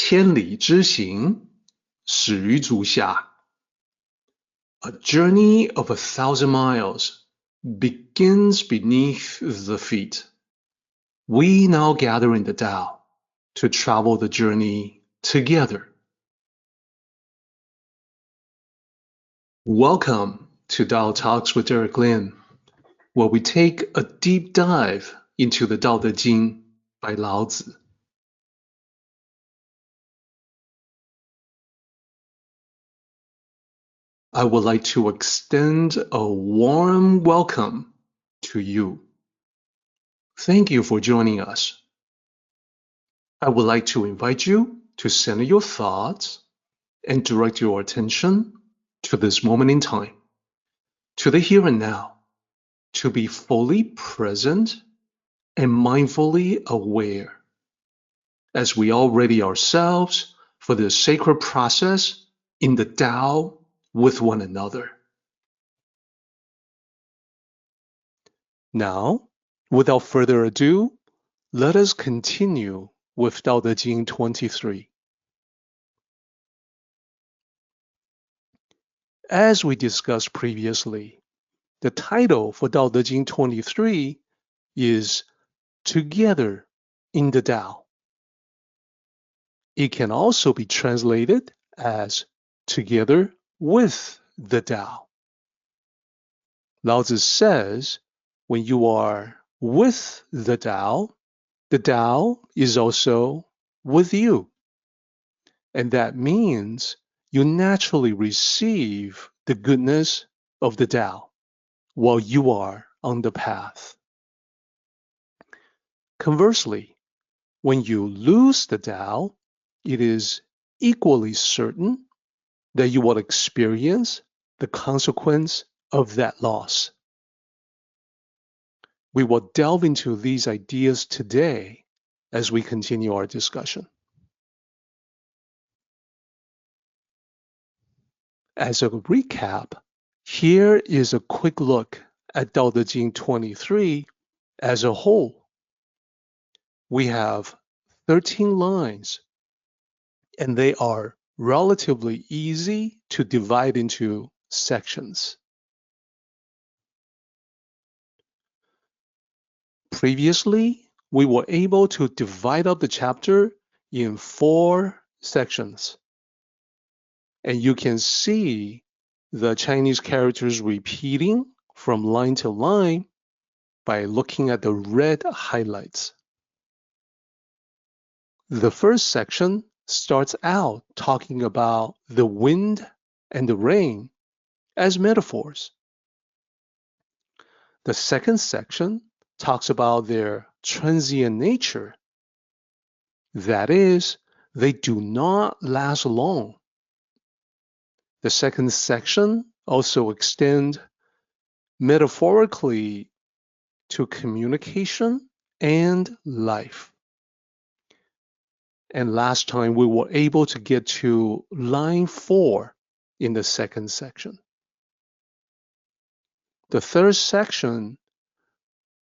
千里之行，始于足下。A journey of 1,000 miles begins beneath the feet. We now gather in the Tao to travel the journey together. Welcome to Tao Talks with Eric Lin, where we take a deep dive into the Tao Te Ching by Lao Tzu. I would like to extend a warm welcome to you. Thank you for joining us. I would like to invite you to center your thoughts and direct your attention to this moment in time, to the here and now, to be fully present and mindfully aware as we all ready ourselves for this sacred process in the Tao with one another. Now, without further ado, let us continue with Tao Te Ching 23. As we discussed previously, the title for Tao Te Ching 23 is Together in the Tao. It can also be translated as Together with the Tao. Lao Tzu says, when you are with the Tao is also with you. And that means you naturally receive the goodness of the Tao while you are on the path. Conversely, when you lose the Tao, it is equally certain that you will experience the consequence of that loss. We will delve into these ideas today as we continue our discussion. As a recap, here is a quick look at Tao Te Ching 23 as a whole. We have 13 lines, and they are relatively easy to divide into sections. Previously, we were able to divide up the chapter in 4 sections. And you can see the Chinese characters repeating from line to line by looking at the red highlights. The first section starts out talking about the wind and the rain as metaphors. The second section talks about their transient nature. That is, they do not last long. The second section also extends metaphorically to communication and life. And last time we were able to get to line 4 in the second section. The third section,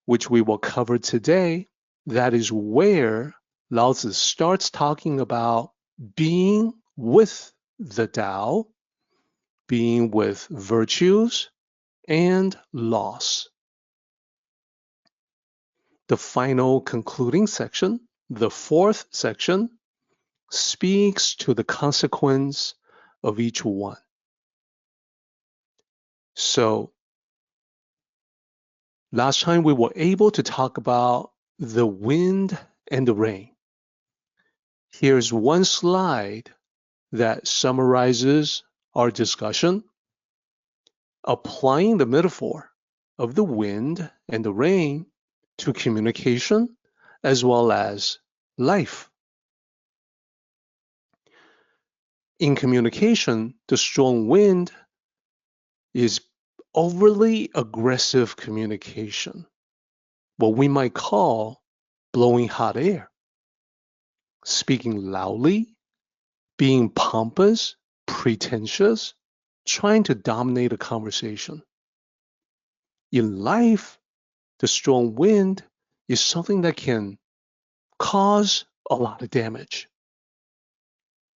which we will cover today, that is where Lao Tzu starts talking about being with the Tao, being with virtues and loss. The final concluding section, the fourth section, speaks to the consequence of each one. So, last time we were able to talk about the wind and the rain. Here's one slide that summarizes our discussion, applying the metaphor of the wind and the rain to communication as well as life. In communication, the strong wind is overly aggressive communication, what we might call blowing hot air, speaking loudly, being pompous, pretentious, trying to dominate a conversation. In life, the strong wind is something that can cause a lot of damage.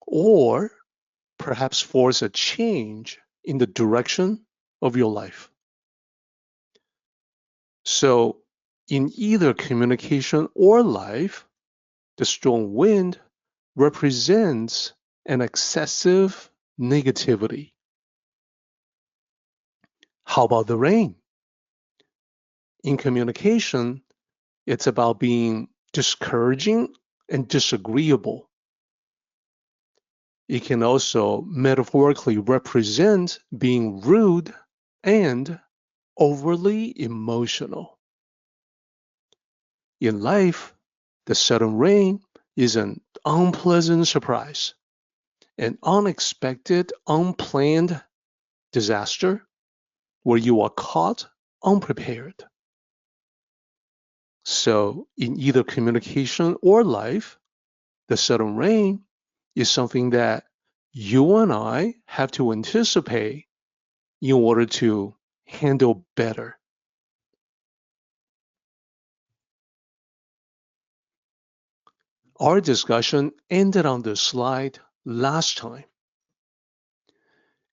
or perhaps force a change in the direction of your life. So, in either communication or life, the strong wind represents an excessive negativity. How about the rain? In communication, it's about being discouraging and disagreeable. It can also metaphorically represent being rude and overly emotional. In life, the sudden rain is an unpleasant surprise, an unexpected, unplanned disaster where you are caught unprepared. So, in either communication or life, the sudden rain is something that you and I have to anticipate in order to handle better. Our discussion ended on this slide last time.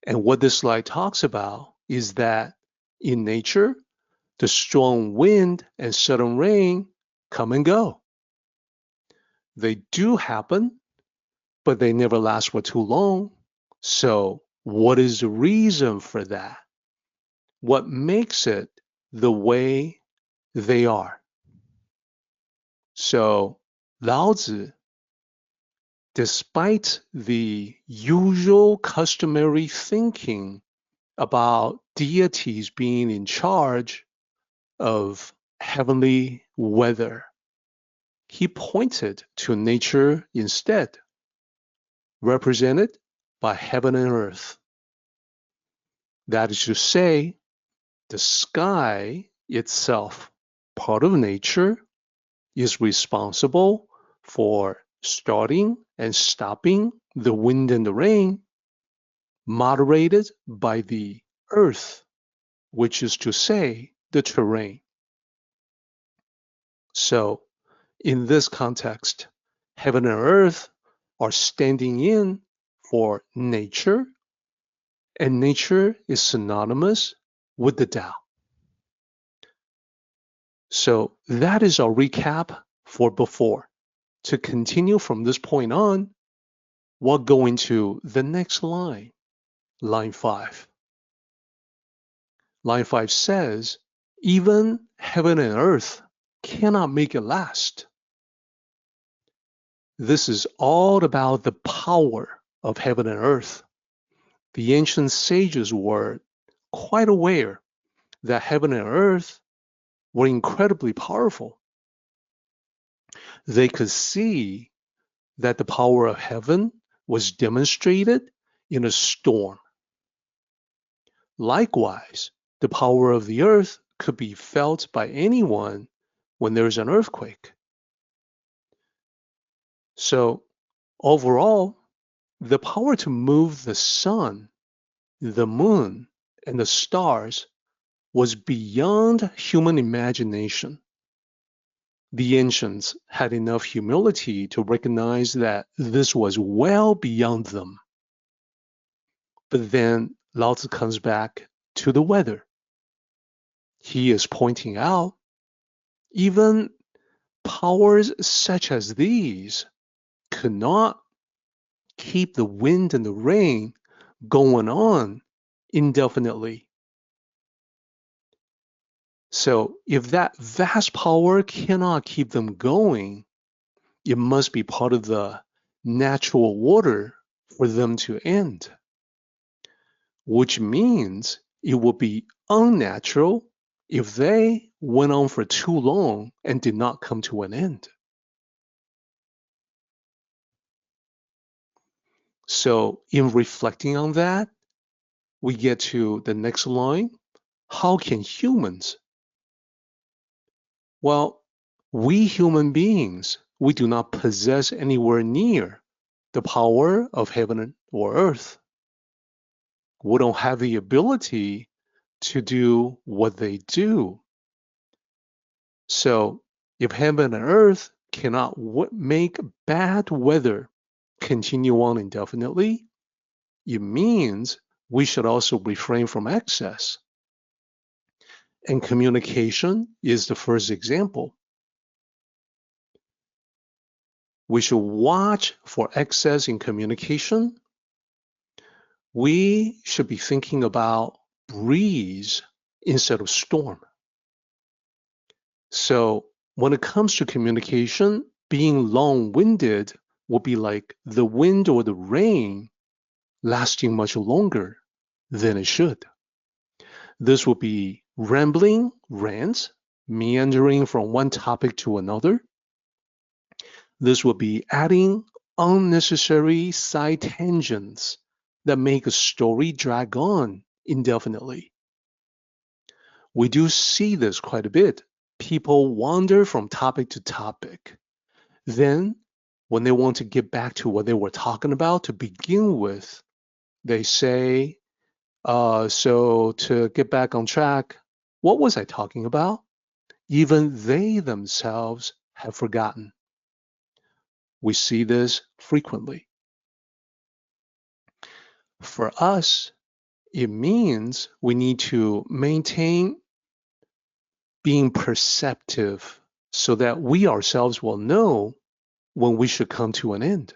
And what this slide talks about is that in nature, the strong wind and sudden rain come and go. They do happen, but they never last for too long. So, what is the reason for that? What makes it the way they are? So, Laozi, despite the usual customary thinking about deities being in charge of heavenly weather, he pointed to nature instead, represented by heaven and earth. That is to say, the sky itself, part of nature, is responsible for starting and stopping the wind and the rain, moderated by the earth, which is to say, the terrain. So, in this context, heaven and earth are standing in for nature, and nature is synonymous with the Tao. So that is our recap for before. To continue from this point on, we'll go into the next line, line 5. Line 5 says, even heaven and earth cannot make it last. This is all about the power of heaven and earth. The ancient sages were quite aware that heaven and earth were incredibly powerful. They could see that the power of heaven was demonstrated in a storm. Likewise, the power of the earth could be felt by anyone when there's an earthquake. So, overall, the power to move the sun, the moon, and the stars was beyond human imagination. The ancients had enough humility to recognize that this was well beyond them. But then Lao Tzu comes back to the weather. He is pointing out even powers such as these could not keep the wind and the rain going on indefinitely. So if that vast power cannot keep them going, it must be part of the natural order for them to end, which means it would be unnatural if they went on for too long and did not come to an end. So in reflecting on that, we get to the next line. How can humans? Well, we human beings, we do not possess anywhere near the power of heaven or earth. We don't have the ability to do what they do. So if heaven and earth cannot make bad weather continue on indefinitely, it means we should also refrain from excess. And communication is the first example. We should watch for excess in communication. We should be thinking about breeze instead of storm. So when it comes to communication, being long-winded will be like the wind or the rain lasting much longer than it should. This will be rambling, rants, meandering from one topic to another. This will be adding unnecessary side tangents that make a story drag on indefinitely. We do see this quite a bit. People wander from topic to topic. Then, when they want to get back to what they were talking about to begin with, they say, so to get back on track, what was I talking about? Even they themselves have forgotten. We see this frequently. For us, it means we need to maintain being perceptive so that we ourselves will know when we should come to an end.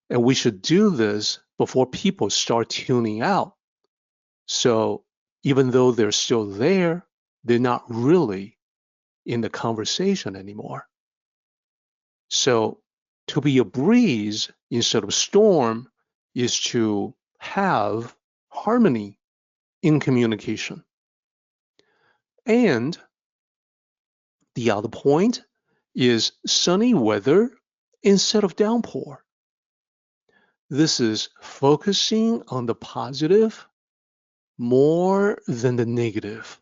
And we should do this before people start tuning out. So even though they're still there, they're not really in the conversation anymore. So to be a breeze instead of a storm is to have harmony in communication. And the other point is sunny weather instead of downpour. This is focusing on the positive more than the negative.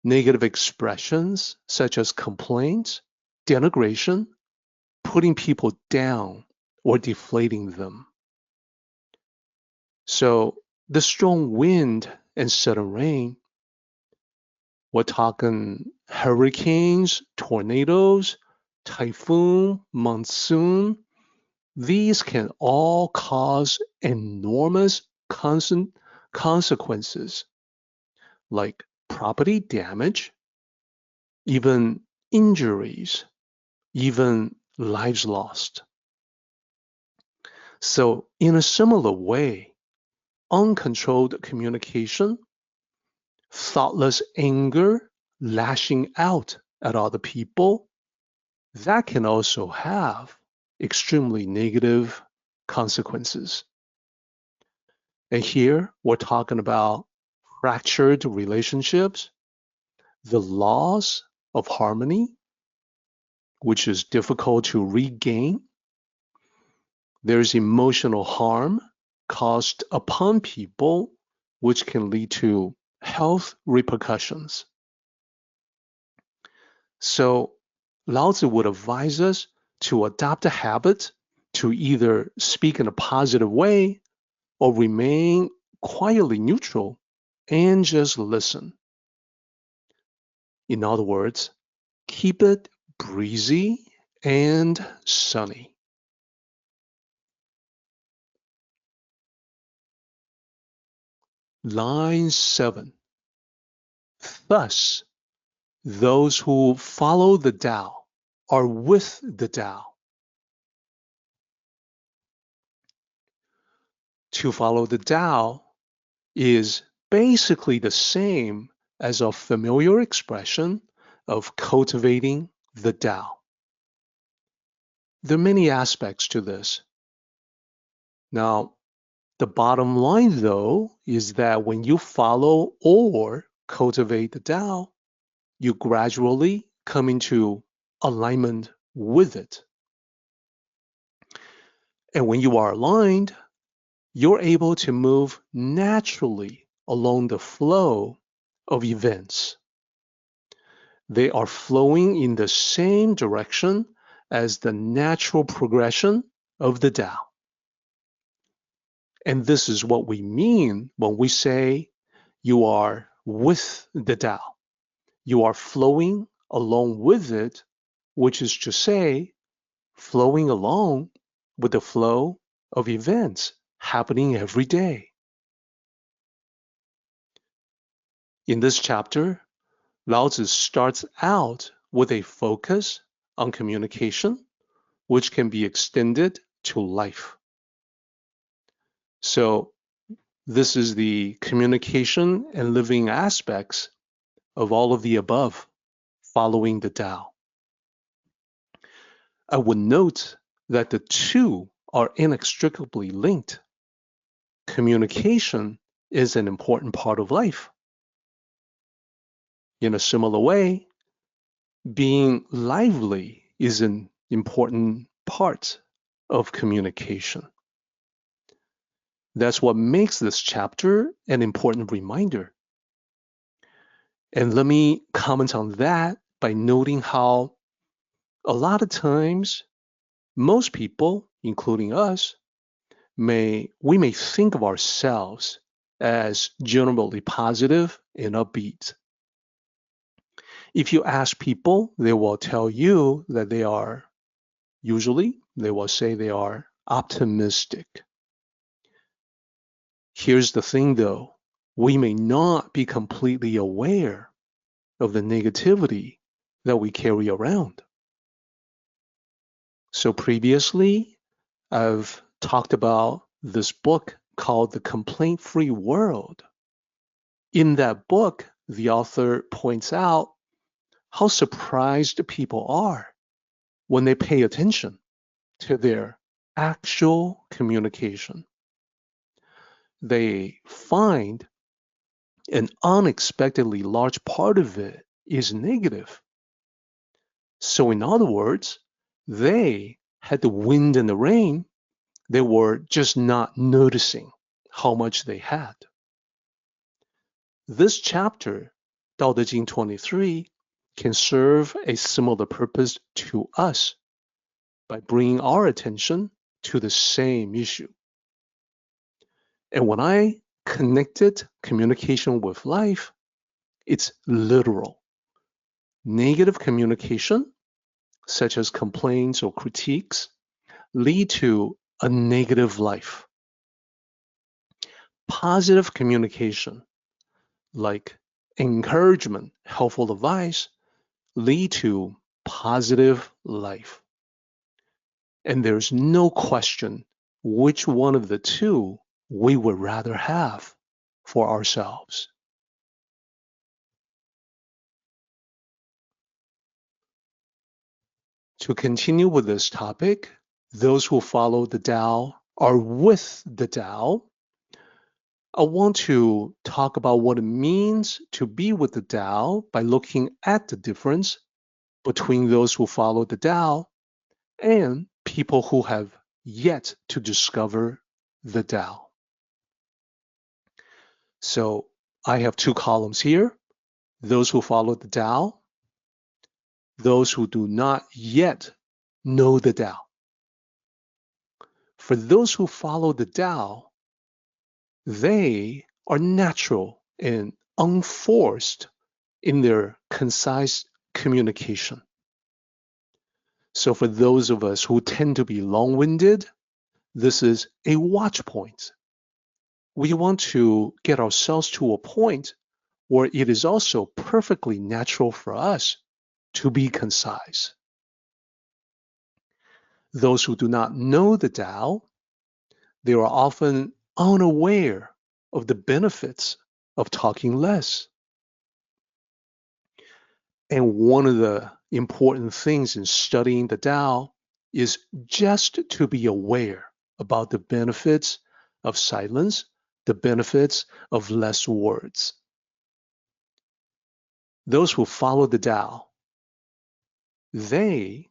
Negative expressions such as complaints, denigration, putting people down or deflating them. So the strong wind and sudden rain, we're talking hurricanes, tornadoes, typhoon, monsoon. These can all cause enormous consequences like property damage, even injuries, even lives lost. So in a similar way, uncontrolled communication, thoughtless anger, lashing out at other people, that can also have extremely negative consequences. And here we're talking about fractured relationships, the loss of harmony, which is difficult to regain. There's emotional harm caused upon people, which can lead to health repercussions. So Lao Tzu would advise us to adopt a habit to either speak in a positive way or remain quietly neutral and just listen. In other words, keep it breezy and sunny. Line 7. Thus, those who follow the Tao are with the Tao. To follow the Tao is basically the same as a familiar expression of cultivating the Tao. There are many aspects to this. Now, the bottom line, though, is that when you follow or cultivate the Tao, you gradually come into alignment with it. And when you are aligned, you're able to move naturally along the flow of events. They are flowing in the same direction as the natural progression of the Tao. And this is what we mean when we say you are with the Tao. You are flowing along with it, which is to say, flowing along with the flow of events happening every day. In this chapter, Lao Tzu starts out with a focus on communication, which can be extended to life. So this is the communication and living aspects of all of the above, following the Tao. I would note that the two are inextricably linked. Communication is an important part of life. In a similar way, being lively is an important part of communication. That's what makes this chapter an important reminder. And let me comment on that by noting how a lot of times most people, including us, we may think of ourselves as generally positive and upbeat. If you ask people, they will tell you that they will say they are optimistic. Here's the thing though, we may not be completely aware of the negativity that we carry around. So previously, I've talked about this book called The Complaint-Free World. In that book, the author points out how surprised people are when they pay attention to their actual communication. They find an unexpectedly large part of it is negative. So in other words, they had the wind and the rain. They were just not noticing how much they had. This chapter, Tao Te Ching 23, can serve a similar purpose to us by bringing our attention to the same issue. And when I connected communication with life, it's literal. Negative communication, such as complaints or critiques, lead to a negative life. Positive communication, like encouragement, helpful advice, lead to positive life. And there's no question which one of the two we would rather have for ourselves. To continue with this topic, those who follow the Tao are with the Tao. I want to talk about what it means to be with the Tao by looking at the difference between those who follow the Tao and people who have yet to discover the Tao. So I have two columns here, those who follow the Tao, those who do not yet know the Tao. For those who follow the Tao, they are natural and unforced in their concise communication. So for those of us who tend to be long-winded, this is a watch point. We want to get ourselves to a point where it is also perfectly natural for us to be concise. Those who do not know the Tao, they are often unaware of the benefits of talking less. And one of the important things in studying the Tao is just to be aware about the benefits of silence, the benefits of less words. Those who follow the Tao, they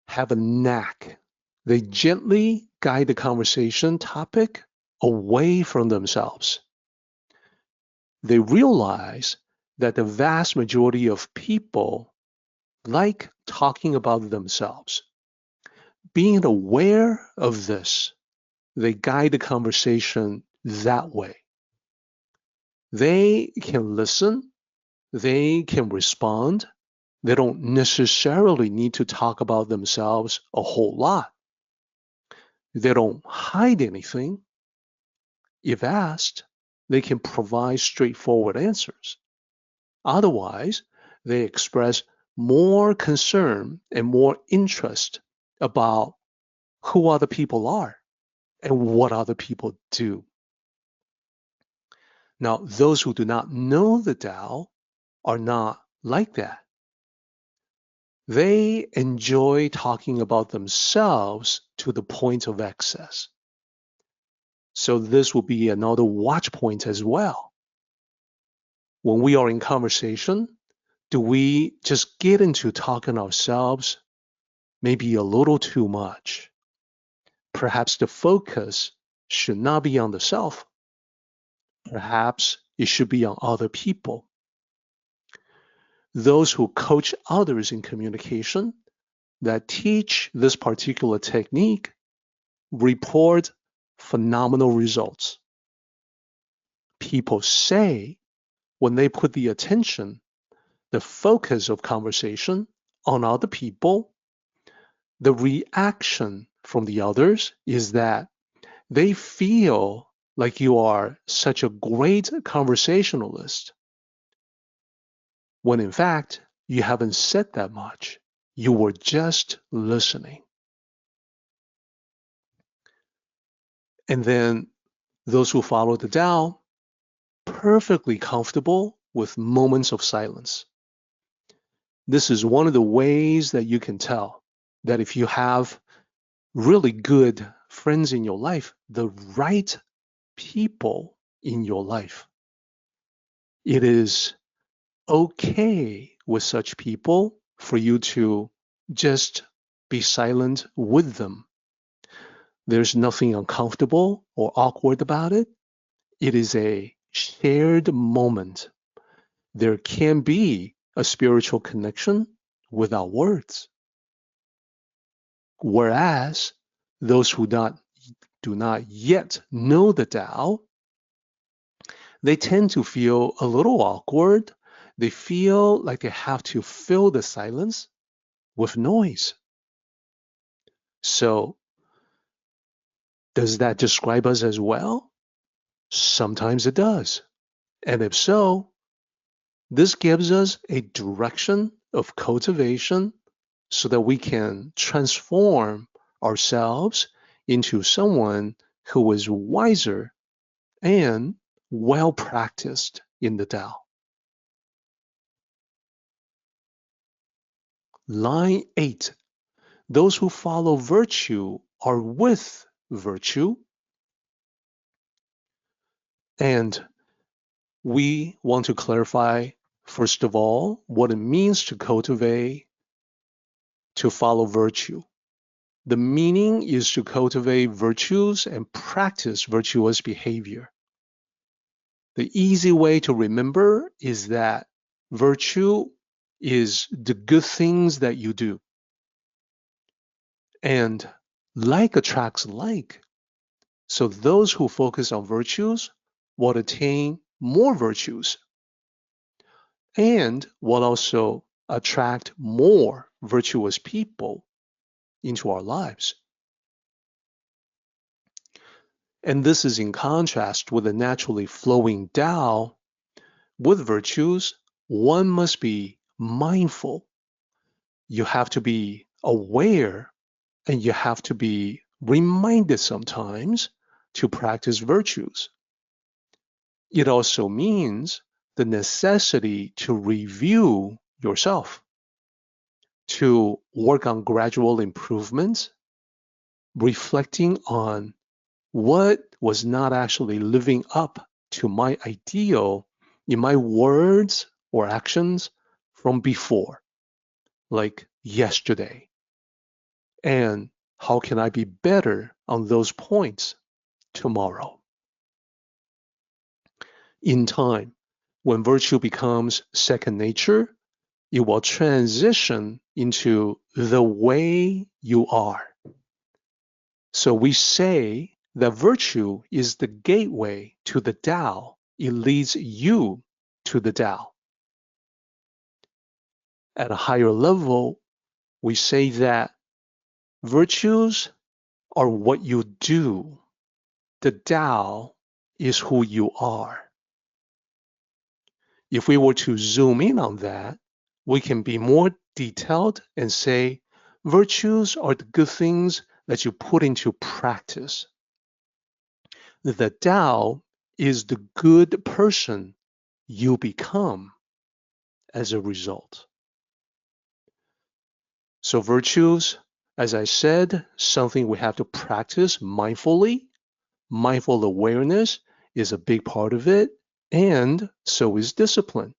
have a knack. They gently guide the conversation topic away from themselves. They realize that the vast majority of people like talking about themselves. Being aware of this, they guide the conversation that way. They can listen, they can respond, They don't necessarily need to talk about themselves a whole lot. They don't hide anything. If asked, they can provide straightforward answers. Otherwise, they express more concern and more interest about who other people are and what other people do. Now, those who do not know the Tao are not like that. They enjoy talking about themselves to the point of excess. So this will be another watch point as well. When we are in conversation, do we just get into talking ourselves maybe a little too much? Perhaps the focus should not be on the self. Perhaps it should be on other people. Those who coach others in communication that teach this particular technique report phenomenal results. People say when they put the attention, the focus of conversation on other people, the reaction from the others is that they feel like you are such a great conversationalist, when in fact, you haven't said that much. You were just listening. And then those who follow the Tao, perfectly comfortable with moments of silence. This is one of the ways that you can tell that if you have really good friends in your life, the right people in your life, it is okay with such people for you to just be silent with them. There's nothing uncomfortable or awkward about it. It is a shared moment. There can be a spiritual connection without words. Whereas those who do not yet know the Tao, they tend to feel a little awkward. They feel like they have to fill the silence with noise. So, does that describe us as well? Sometimes it does. And if so, this gives us a direction of cultivation so that we can transform ourselves into someone who is wiser and well practiced in the Tao. Line 8. Those who follow virtue are with virtue. And we want to clarify, first of all, what it means to cultivate, to follow virtue. The meaning is to cultivate virtues and practice virtuous behavior. The easy way to remember is that virtue is the good things that you do. And like attracts like. So those who focus on virtues will attain more virtues and will also attract more virtuous people into our lives. And this is in contrast with the naturally flowing Tao. With virtues, one must be mindful. You have to be aware and you have to be reminded sometimes to practice virtues. It also means the necessity to review yourself, to work on gradual improvements, reflecting on what was not actually living up to my ideal in my words or actions from before, like yesterday. And how can I be better on those points tomorrow? In time, when virtue becomes second nature, it will transition into the way you are. So we say that virtue is the gateway to the Tao. It leads you to the Tao. At a higher level, we say that virtues are what you do. The Tao is who you are. If we were to zoom in on that, we can be more detailed and say virtues are the good things that you put into practice. The Tao is the good person you become as a result. So virtues, as I said, something we have to practice mindfully. Mindful awareness is a big part of it, and so is discipline.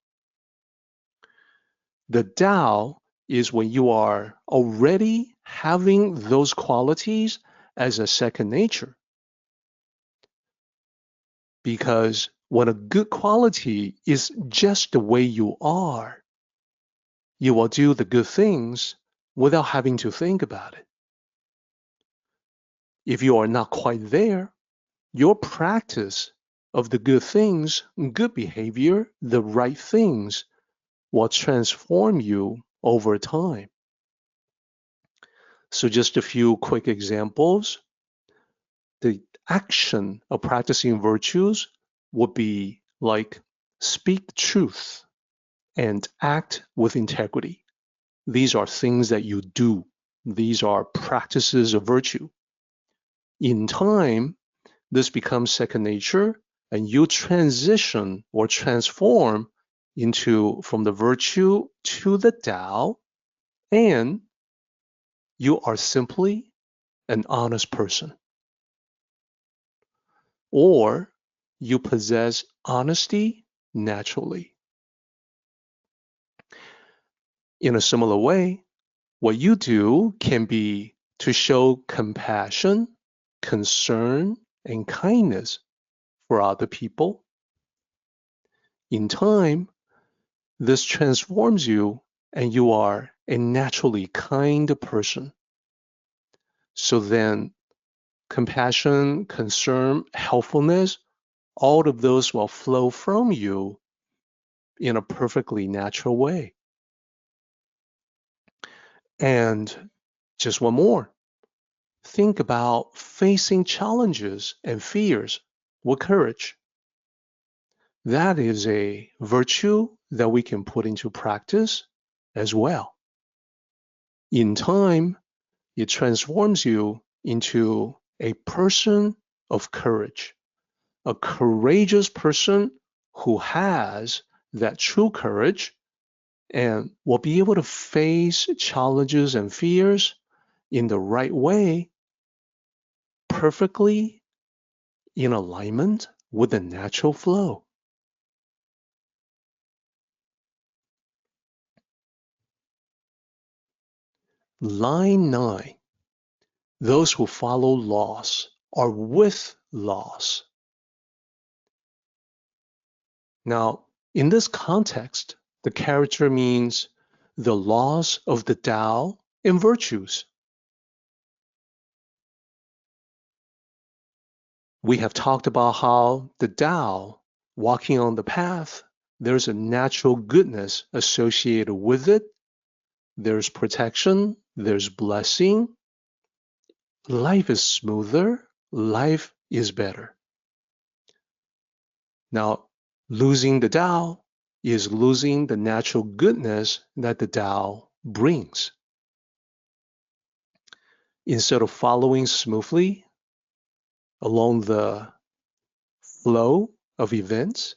The Tao is when you are already having those qualities as a second nature. Because when a good quality is just the way you are, you will do the good things without having to think about it. If you are not quite there, your practice of the good things, good behavior, the right things will transform you over time. So just a few quick examples. The action of practicing virtues would be like speak the truth and act with integrity. These are things that you do. These are practices of virtue. In time, this becomes second nature, and you transition or transform from the virtue to the Tao, and you are simply an honest person. Or you possess honesty naturally. In a similar way, what you do can be to show compassion, concern, and kindness for other people. In time, this transforms you and you are a naturally kind person. So then compassion, concern, helpfulness, all of those will flow from you in a perfectly natural way. And just one more. Think about facing challenges and fears with courage. That is a virtue that we can put into practice as well. In time, it transforms you into a person of courage, a courageous person who has that true courage and will be able to face challenges and fears in the right way, perfectly in alignment with the natural flow. Line 9. Those who follow laws are with laws. Now, in this context, the character means the laws of the Tao and virtues. We have talked about how the Tao, walking on the path, there's a natural goodness associated with it. There's protection, there's blessing. Life is smoother, life is better. Now, losing the Tao is losing the natural goodness that the Tao brings. Instead of following smoothly along the flow of events,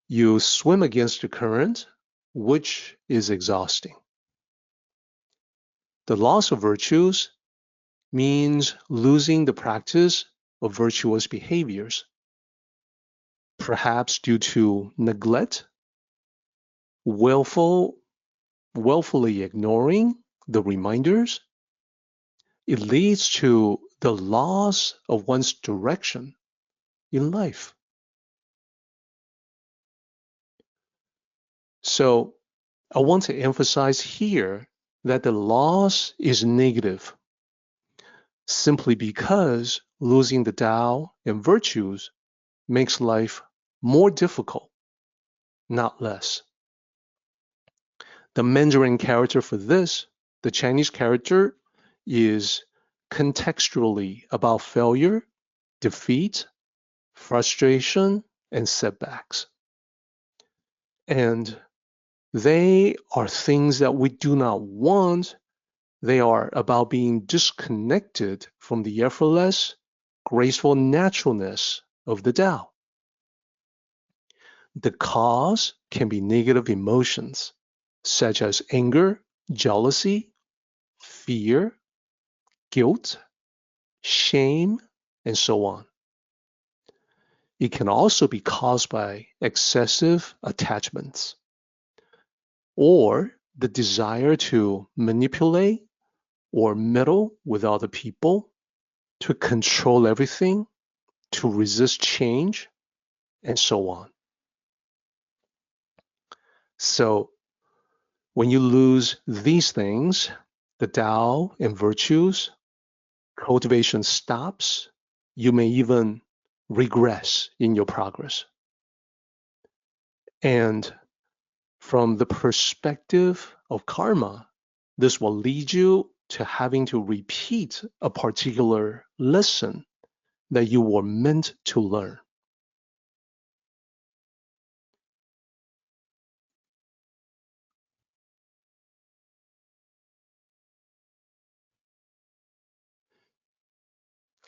you swim against the current, which is exhausting. The loss of virtues means losing the practice of virtuous behaviors, perhaps due to neglect, willfully ignoring the reminders. It leads to the loss of one's direction in life. So I want to emphasize here that the loss is negative simply because losing the Tao and virtues makes life more difficult, not less. The Mandarin character for this, the Chinese character, is contextually about failure, defeat, frustration, and setbacks. And they are things that we do not want. They are about being disconnected from the effortless, graceful naturalness of the Tao. The cause can be negative emotions, such as anger, jealousy, fear, guilt, shame, and so on. It can also be caused by excessive attachments or the desire to manipulate or meddle with other people, to control everything, to resist change, and so on. So when you lose these things, the Tao and virtues, cultivation stops. You may even regress in your progress. And from the perspective of karma, this will lead you to having to repeat a particular lesson that you were meant to learn.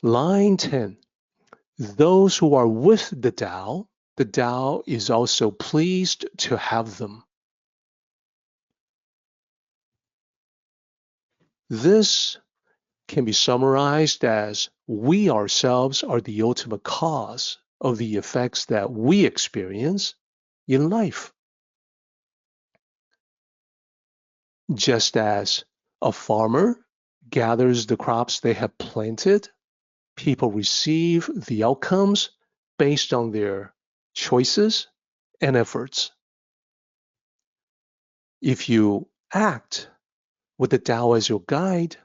Line 10. Those who are with the Tao is also pleased to have them. This can be summarized as we ourselves are the ultimate cause of the effects that we experience in life. Just as a farmer gathers the crops they have planted, people receive the outcomes based on their choices and efforts. If you act with the Tao as your guide,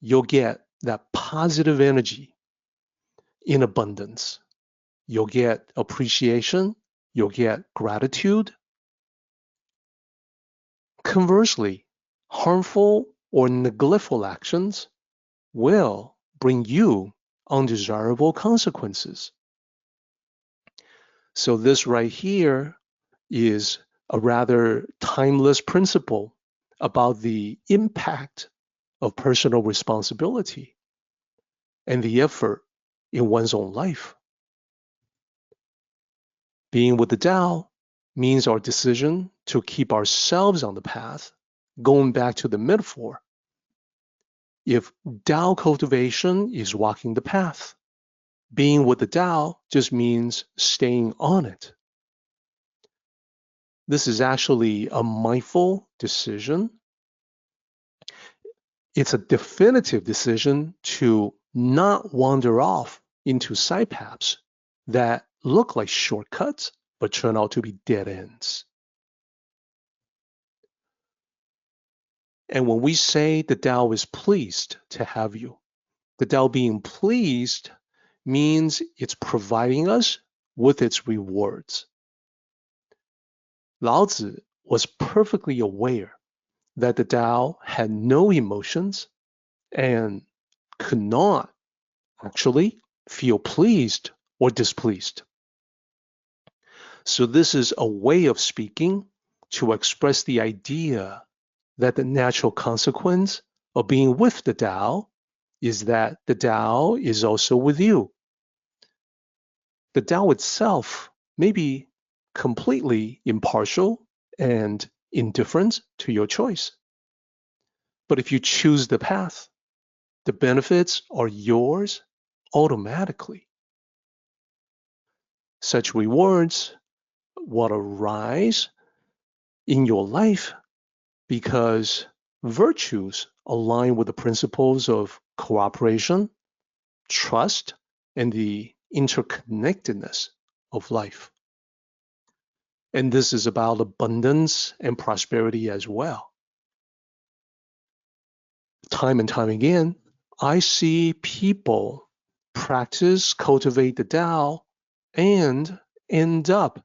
you'll get that positive energy in abundance. You'll get appreciation, you'll get gratitude. Conversely, harmful or neglectful actions will bring you undesirable consequences. So this right here is a rather timeless principle about the impact of personal responsibility and the effort in one's own life. Being with the Tao means our decision to keep ourselves on the path, going back to the metaphor. If Tao cultivation is walking the path, being with the Tao just means staying on it. This is actually a mindful decision. It's a definitive decision to not wander off into side paths that look like shortcuts but turn out to be dead ends. And when we say the Tao is pleased to have you, the Tao being pleased means it's providing us with its rewards. Lao Tzu was perfectly aware that the Tao had no emotions and could not actually feel pleased or displeased. So this is a way of speaking to express the idea that the natural consequence of being with the Tao is that the Tao is also with you. The Tao itself may be completely impartial and indifferent to your choice. But if you choose the path, the benefits are yours automatically. Such rewards will arise in your life because virtues align with the principles of cooperation, trust, and the interconnectedness of life. And this is about abundance and prosperity as well. Time and time again, I see people practice, cultivate the Tao, and end up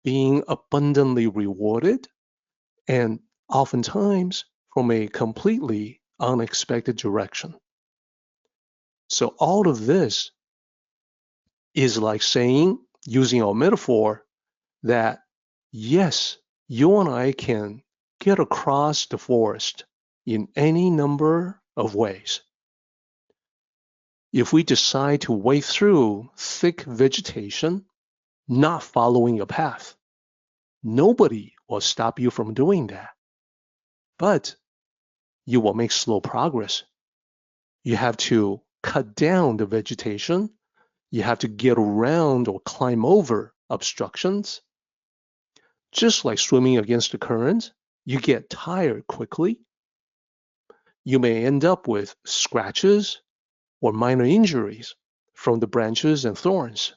being abundantly rewarded and oftentimes from a completely unexpected direction. So all of this is like saying, using our metaphor, that yes, you and I can get across the forest in any number of ways. If we decide to wade through thick vegetation, not following a path, nobody will stop you from doing that. But you will make slow progress. You have to cut down the vegetation. You have to get around or climb over obstructions. Just like swimming against the current, you get tired quickly. You may end up with scratches or minor injuries from the branches and thorns.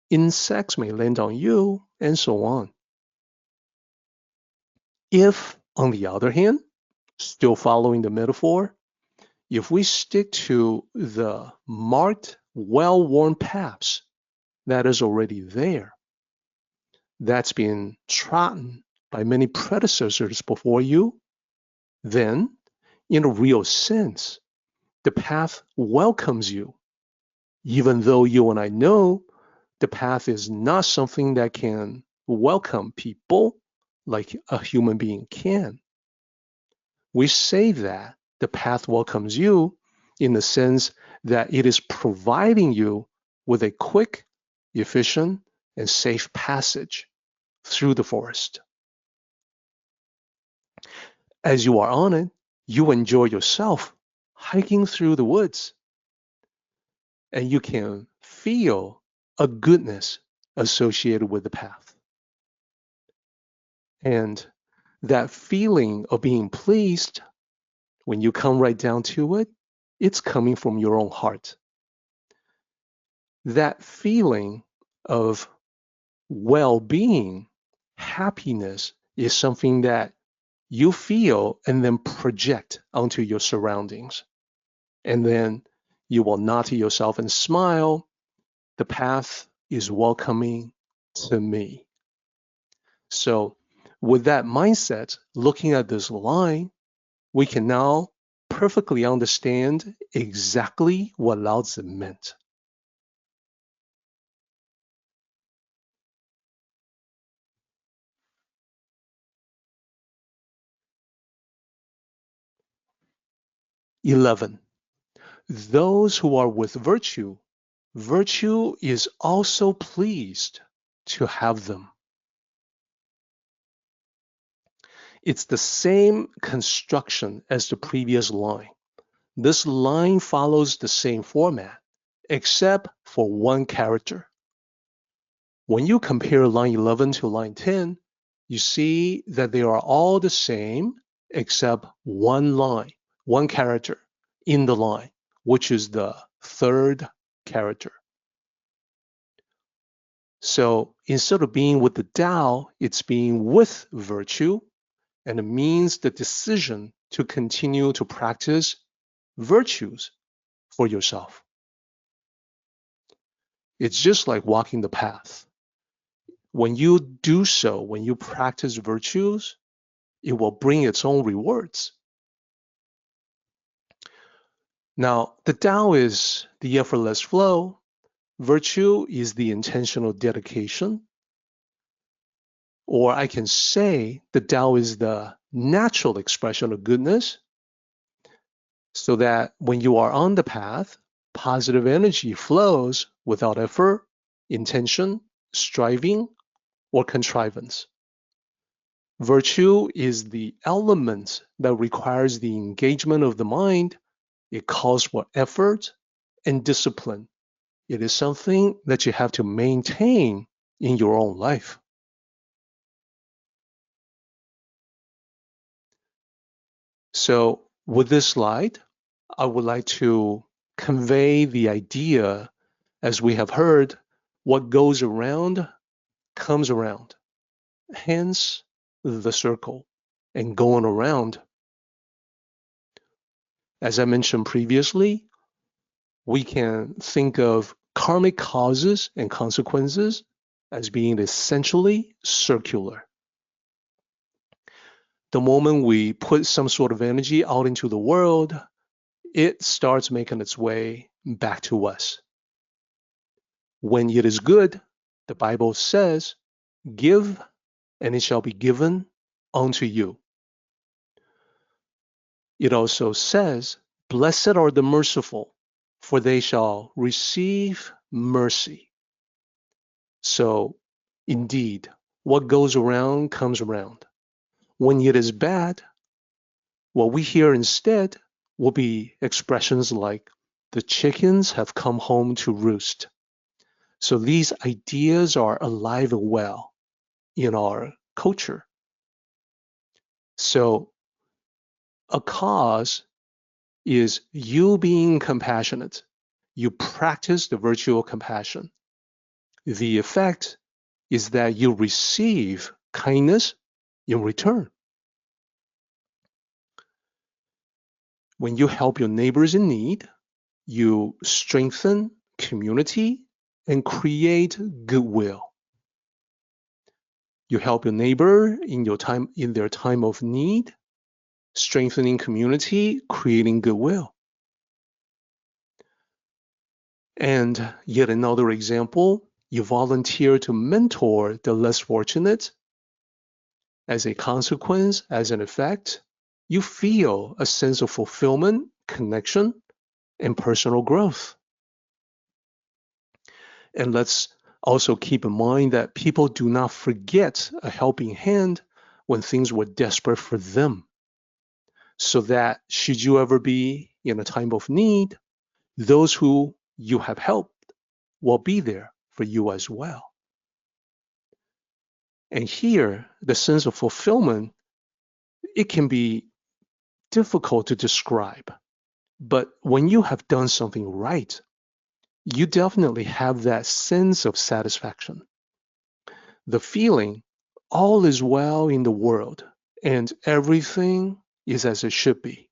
Insects may land on you, and so on. If, on the other hand, still following the metaphor, if we stick to the marked, well-worn paths that is already there, that's been trodden by many predecessors before you, then, in a real sense, the path welcomes you, even though you and I know the path is not something that can welcome people like a human being can. We say that the path welcomes you in the sense that it is providing you with a quick, efficient, and safe passage through the forest. As you are on it, you enjoy yourself hiking through the woods, and you can feel a goodness associated with the path. And that feeling of being pleased, when you come right down to it, it's coming from your own heart. That feeling of well-being, happiness, is something that you feel and then project onto your surroundings. And then you will nod to yourself and smile. The path is welcoming to me. So with that mindset, looking at this line, we can now perfectly understand exactly what Lao Tzu meant. "11. Those who are with virtue, virtue is also pleased to have them." It's the same construction as the previous line. This line follows the same format, except for one character. When you compare line 11 to line 10, you see that they are all the same except one line, one character in the line, which is the third character. So instead of being with the Tao, it's being with virtue, and it means the decision to continue to practice virtues for yourself. It's just like walking the path. When you do so, when you practice virtues, it will bring its own rewards. Now, the Tao is the effortless flow. Virtue is the intentional dedication. Or I can say the Tao is the natural expression of goodness, so that when you are on the path, positive energy flows without effort, intention, striving, or contrivance. Virtue is the element that requires the engagement of the mind. It calls for effort and discipline. It is something that you have to maintain in your own life. So with this slide, I would like to convey the idea, as we have heard, what goes around comes around. Hence the circle and going around. As I mentioned previously, we can think of karmic causes and consequences as being essentially circular. The moment we put some sort of energy out into the world, it starts making its way back to us. When it is good, the Bible says, give and it shall be given unto you. It also says, blessed are the merciful, for they shall receive mercy. So, indeed, what goes around comes around. When it is bad, what we hear instead will be expressions like, the chickens have come home to roost. So these ideas are alive and well in our culture. So a cause is you being compassionate. You practice the virtue of compassion. The effect is that you receive kindness in return. When you help your neighbors in need, you strengthen community and create goodwill. You help your neighbor in their time of need, strengthening community, creating goodwill. And yet another example, you volunteer to mentor the less fortunate. As a consequence, as an effect, you feel a sense of fulfillment, connection, and personal growth. And let's also keep in mind that people do not forget a helping hand when things were desperate for them. So that should you ever be in a time of need, those who you have helped will be there for you as well. And here, the sense of fulfillment, it can be difficult to describe. But when you have done something right, you definitely have that sense of satisfaction. The feeling, all is well in the world and everything is as it should be.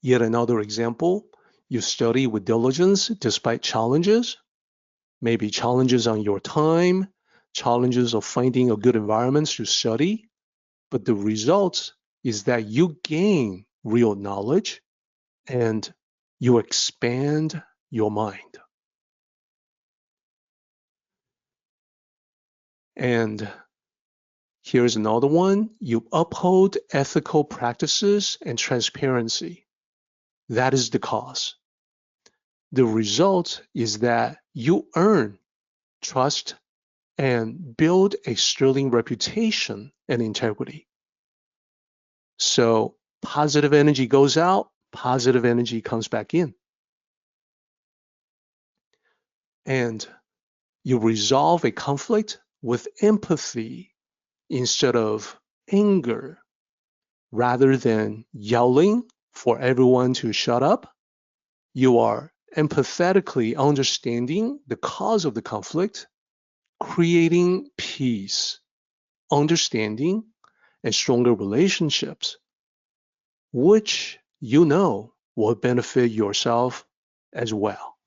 Yet another example, you study with diligence despite challenges, maybe challenges on your time, challenges of finding a good environment to study, but the result is that you gain real knowledge and you expand your mind. And here's another one, you uphold ethical practices and transparency. That is the cause. The result is that you earn trust and build a sterling reputation and integrity. So positive energy goes out, positive energy comes back in. And you resolve a conflict with empathy instead of anger. Rather than yelling for everyone to shut up, you are empathetically understanding the cause of the conflict, creating peace, understanding, and stronger relationships, which you know will benefit yourself as well.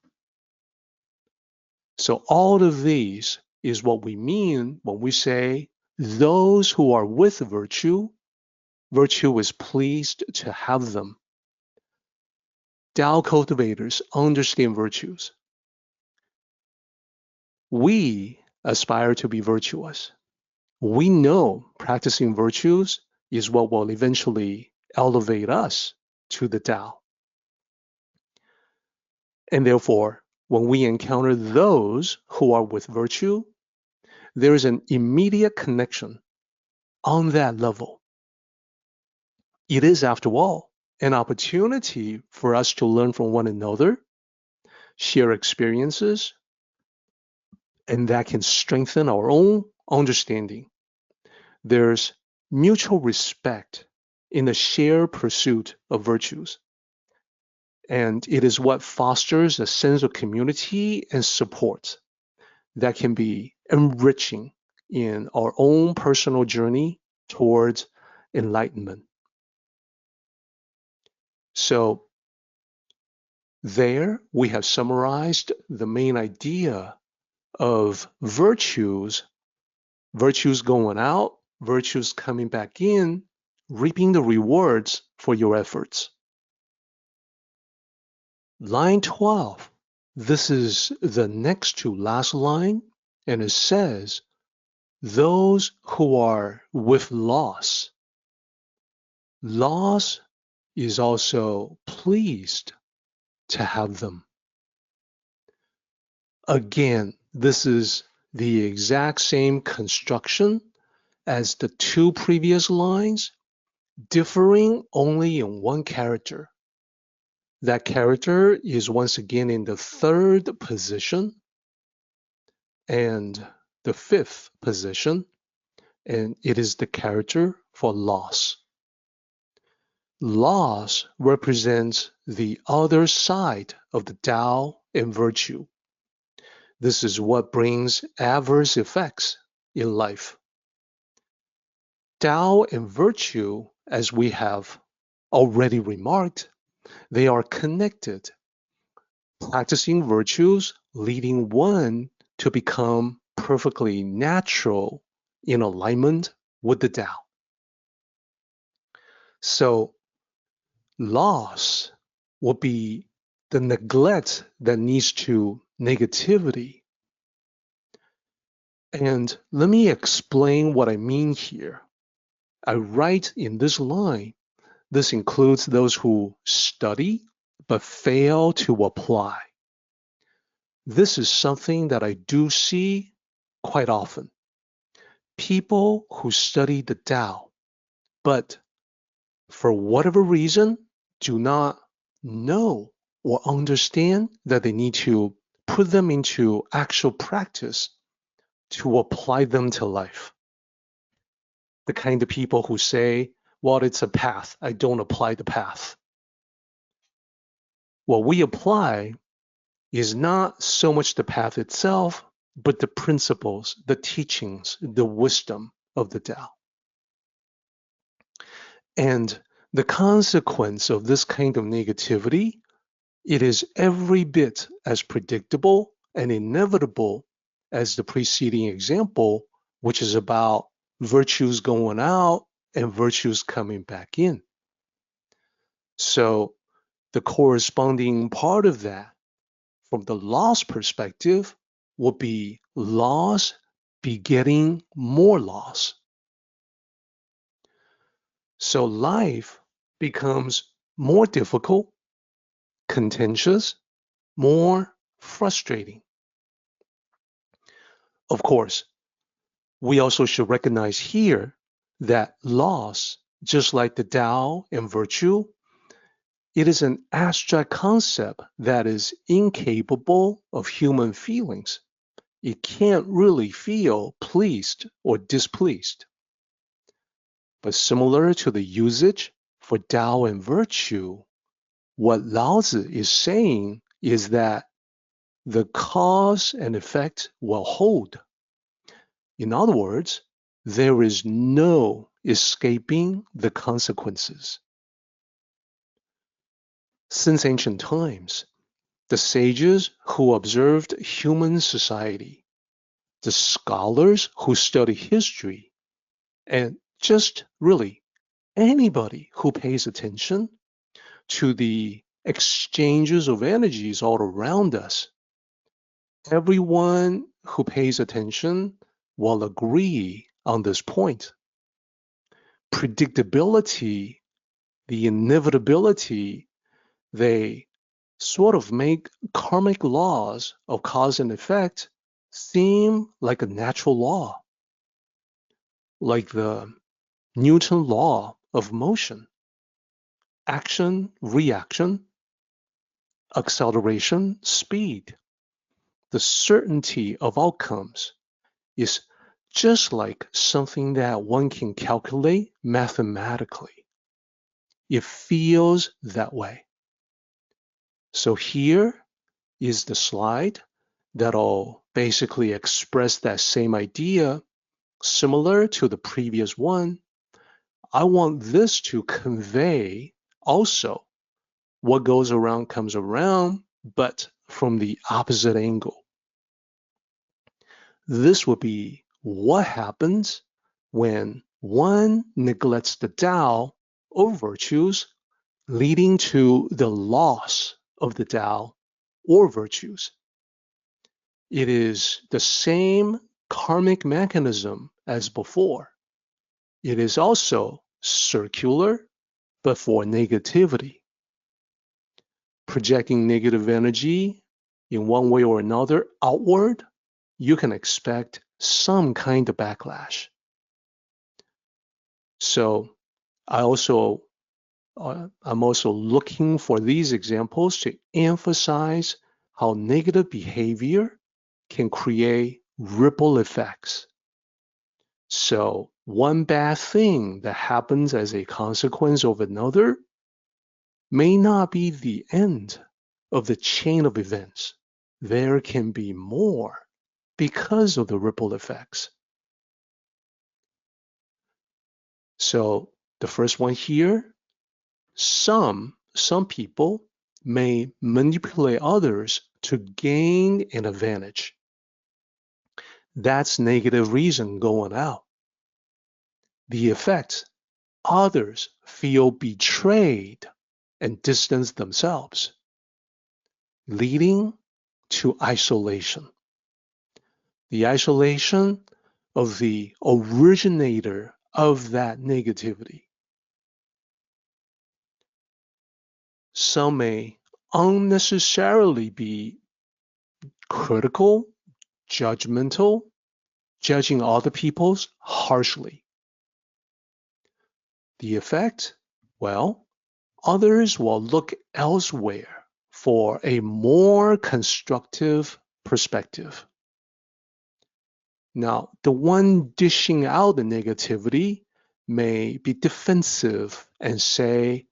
So all of these is what we mean when we say those who are with virtue, virtue is pleased to have them. Tao cultivators understand virtues. We aspire to be virtuous. We know practicing virtues is what will eventually elevate us to the Tao. And therefore, when we encounter those who are with virtue, there is an immediate connection on that level. It is, after all, an opportunity for us to learn from one another, share experiences, and that can strengthen our own understanding. There's mutual respect in the shared pursuit of virtues. And it is what fosters a sense of community and support that can be enriching in our own personal journey towards enlightenment. So there we have summarized the main idea of virtues going out virtues coming back in, reaping the rewards for your efforts. Line 12, this is the next to last line, and it says, those who are with loss. Loss is also pleased to have them. Again, this is the exact same construction as the two previous lines, differing only in one character. That character is once again in the third position and the fifth position, and it is the character for loss. Loss represents the other side of the Tao and virtue. This is what brings adverse effects in life. Tao and virtue, as we have already remarked, they are connected. Practicing virtues leading one to become perfectly natural in alignment with the Tao. So loss will be the neglect that leads to negativity. And let me explain what I mean here. I write in this line, this includes those who study but fail to apply. This is something that I do see quite often. People who study the Tao, but for whatever reason, do not know or understand that they need to put them into actual practice to apply them to life. The kind of people who say, well, it's a path, I don't apply the path. What we apply is not so much the path itself, but the principles, the teachings, the wisdom of the Tao. And the consequence of this kind of negativity, it is every bit as predictable and inevitable as the preceding example, which is about virtues going out and virtues coming back in. So the corresponding part of that, from the loss perspective, would be loss begetting more loss. So life becomes more difficult, contentious, more frustrating. Of course, we also should recognize here that loss, just like the Tao and virtue, it is an abstract concept that is incapable of human feelings. It can't really feel pleased or displeased. But similar to the usage for Tao and virtue, what Laozi is saying is that the cause and effect will hold. In other words, there is no escaping the consequences. Since ancient times, the sages who observed human society, the scholars who study history, and just really anybody who pays attention to the exchanges of energies all around us, everyone who pays attention will agree on this point. Predictability, the inevitability, they sort of make karmic laws of cause and effect seem like a natural law, like the Newton law of motion. Action, reaction, acceleration, speed. The certainty of outcomes is just like something that one can calculate mathematically. It feels that way. So here is the slide that'll basically express that same idea, similar to the previous one. I want this to convey also what goes around comes around, but from the opposite angle. This would be what happens when one neglects the Tao or virtues, leading to the loss of the Tao or virtues. It is the same karmic mechanism as before. It is also circular, but for negativity. Projecting negative energy in one way or another outward, you can expect some kind of backlash. So I'm also looking for these examples to emphasize how negative behavior can create ripple effects. So one bad thing that happens as a consequence of another may not be the end of the chain of events. There can be more because of the ripple effects. So the first one here, some people may manipulate others to gain an advantage. That's negative reason going out. The effect, others feel betrayed and distance themselves, leading to isolation. The isolation of the originator of that negativity. Some may unnecessarily be critical, judgmental, judging other people harshly. The effect? Well, others will look elsewhere for a more constructive perspective. Now, the one dishing out the negativity may be defensive and say,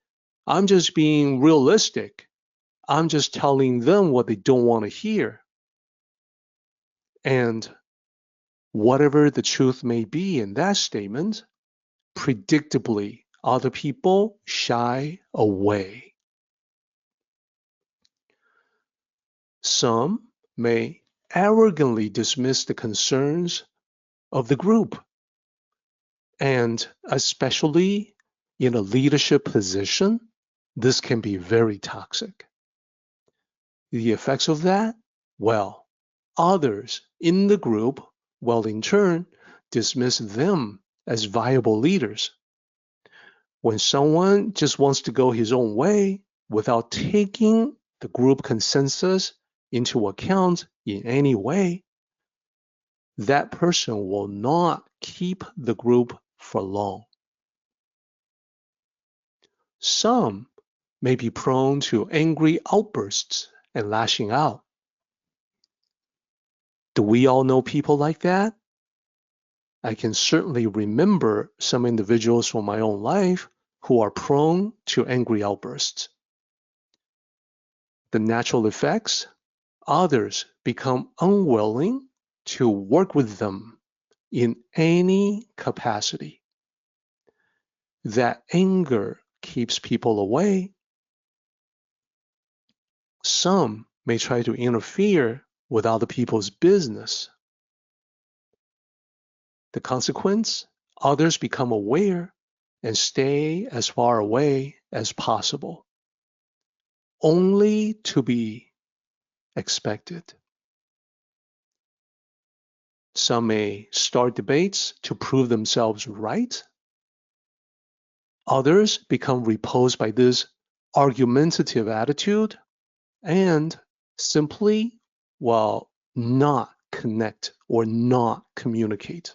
I'm just being realistic. I'm just telling them what they don't want to hear. And whatever the truth may be in that statement, predictably, other people shy away. Some may arrogantly dismiss the concerns of the group, and especially in a leadership position, this can be very toxic. The effects of that? Well, others in the group will in turn dismiss them as viable leaders. When someone just wants to go his own way without taking the group consensus into account in any way, that person will not keep the group for long. Some may be prone to angry outbursts and lashing out. Do we all know people like that? I can certainly remember some individuals from my own life who are prone to angry outbursts. The natural effects, others become unwilling to work with them in any capacity. That anger keeps people away. Some may try to interfere with other people's business. The consequence, others become aware and stay as far away as possible, only to be expected. Some may start debates to prove themselves right. Others become repulsed by this argumentative attitude and simply, well, not connect or not communicate.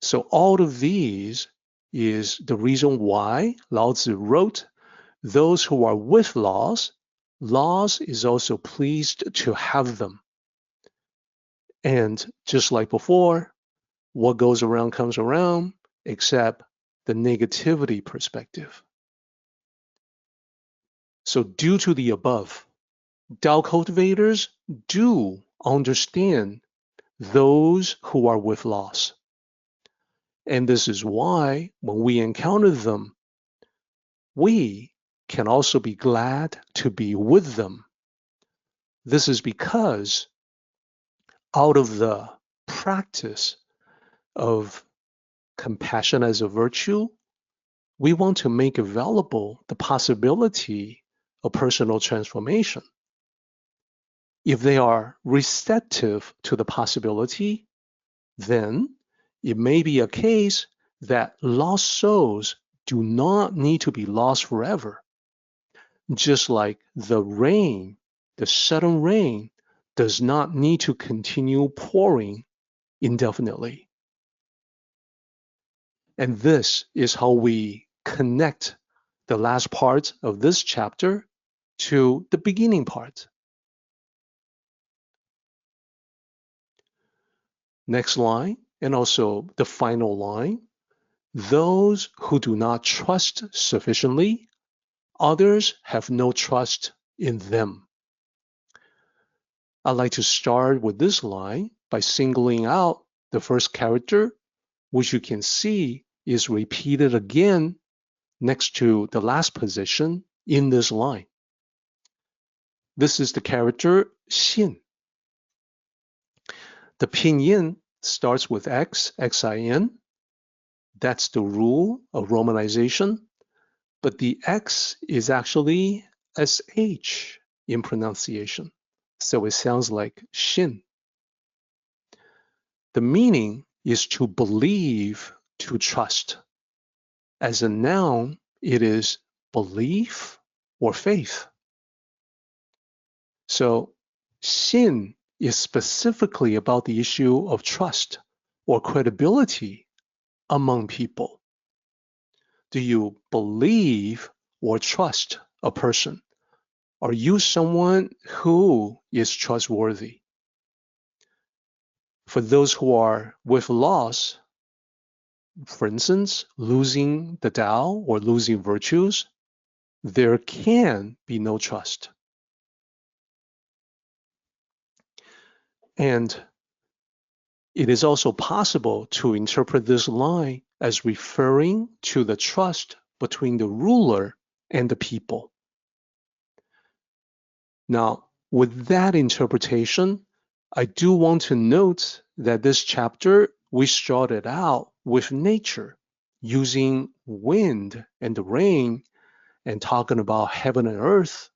So all of these is the reason why Lao Tzu wrote, those who are with laws, laws is also pleased to have them. And just like before, what goes around comes around, except the negativity perspective. So due to the above, Tao cultivators do understand those who are with laws. And this is why when we encounter them, we can also be glad to be with them. This is because out of the practice of compassion as a virtue, we want to make available the possibility of personal transformation. If they are receptive to the possibility, then it may be a case that lost souls do not need to be lost forever. Just like the rain, the sudden rain does not need to continue pouring indefinitely. And this is how we connect the last part of this chapter to the beginning part. Next line, and also the final line. Those who do not trust sufficiently, others have no trust in them. I'd like to start with this line by singling out the first character, which you can see is repeated again next to the last position in this line. This is the character Xin. The pinyin starts with X, Xin. That's the rule of romanization. But the X is actually SH in pronunciation. So it sounds like Xin. The meaning is to believe, to trust. As a noun, it is belief or faith. So Xin is specifically about the issue of trust or credibility among people. Do you believe or trust a person? Are you someone who is trustworthy? For those who are with loss, for instance, losing the Tao or losing virtues, there can be no trust. And it is also possible to interpret this line as referring to the trust between the ruler and the people. Now, with that interpretation, I do want to note that this chapter, we started out with nature, using wind and the rain and talking about heaven and earth,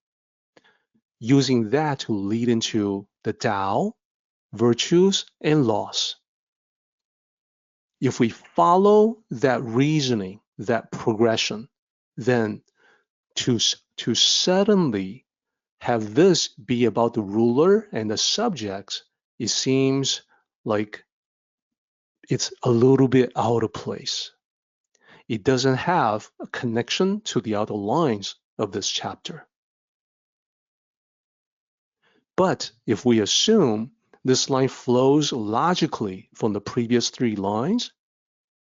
using that to lead into the Tao, virtues, and laws. If we follow that reasoning, that progression, then to suddenly have this be about the ruler and the subjects, it seems like it's a little bit out of place. It doesn't have a connection to the other lines of this chapter. But if we assume this line flows logically from the previous three lines,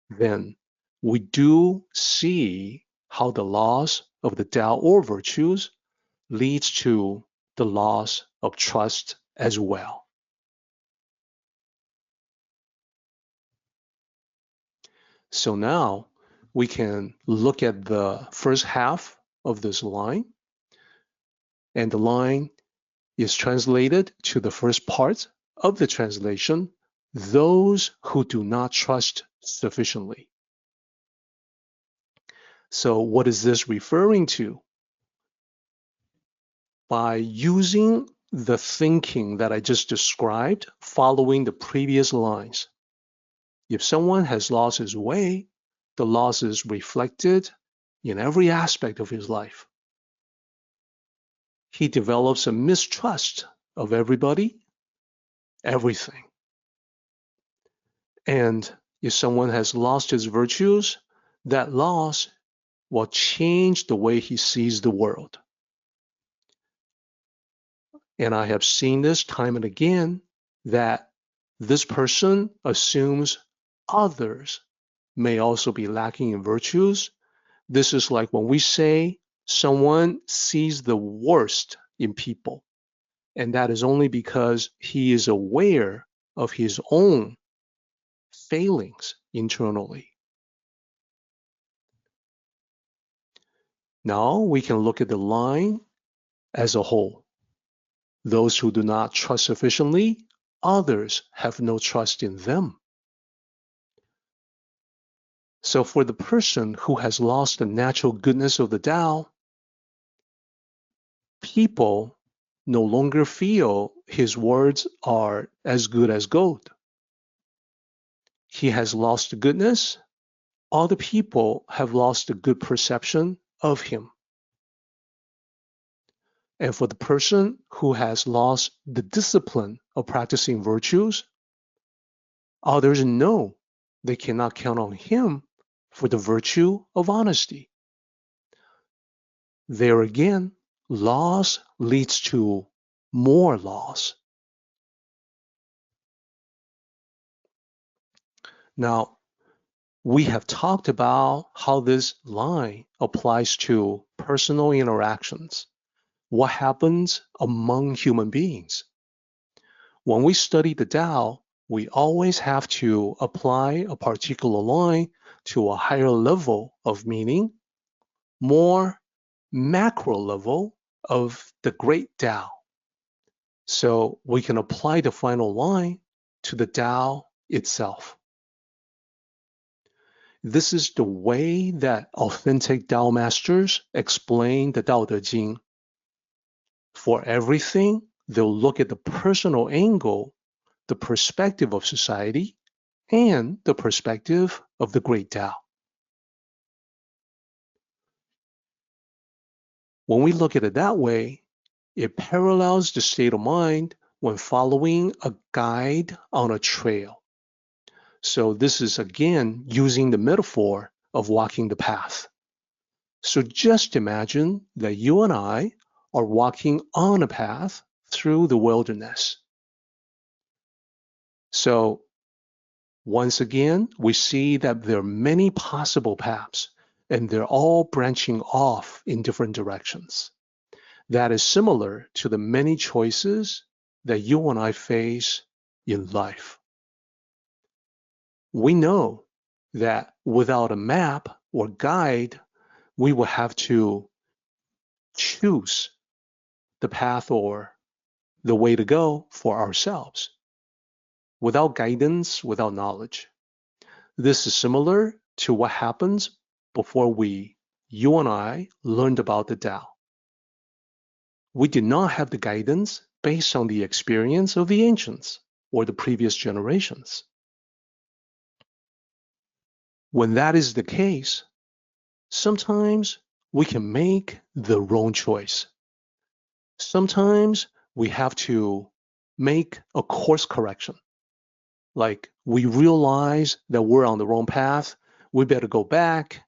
then we do see how the loss of the Tao or virtues leads to the loss of trust as well. So now we can look at the first half of this line, and the line is translated to the first part of the translation, those who do not trust sufficiently. So what is this referring to? By using the thinking that I just described following the previous lines, if someone has lost his way, the loss is reflected in every aspect of his life. He develops a mistrust of everybody, everything. And if someone has lost his virtues, that loss will change the way he sees the world. And I have seen this time and again, that this person assumes others may also be lacking in virtues. This is like when we say someone sees the worst in people, and that is only because he is aware of his own failings internally. Now we can look at the line as a whole. Those who do not trust sufficiently, others have no trust in them. So for the person who has lost the natural goodness of the Tao, people no longer feel his words are as good as gold. He has lost the goodness. Other people have lost the good perception of him. And for the person who has lost the discipline of practicing virtues, others know they cannot count on him for the virtue of honesty. There again, loss leads to more loss. Now, we have talked about how this line applies to personal interactions. What happens among human beings? When we study the Tao, we always have to apply a particular line to a higher level of meaning, more macro level of the great Tao. So we can apply the final line to the Tao itself. This is the way that authentic Tao masters explain the Tao Te Ching. For everything, they'll look at the personal angle, the perspective of society, and the perspective of the great Tao. When we look at it that way, it parallels the state of mind when following a guide on a trail. So this is again using the metaphor of walking the path. So just imagine that you and I are walking on a path through the wilderness. So once again, we see that there are many possible paths, and they're all branching off in different directions. That is similar to the many choices that you and I face in life. We know that without a map or guide, we will have to choose the path or the way to go for ourselves. Without guidance, without knowledge. This is similar to what happens before you and I, learned about the Tao. We did not have the guidance based on the experience of the ancients or the previous generations. When that is the case, sometimes we can make the wrong choice. Sometimes we have to make a course correction. Like we realize that we're on the wrong path, we better go back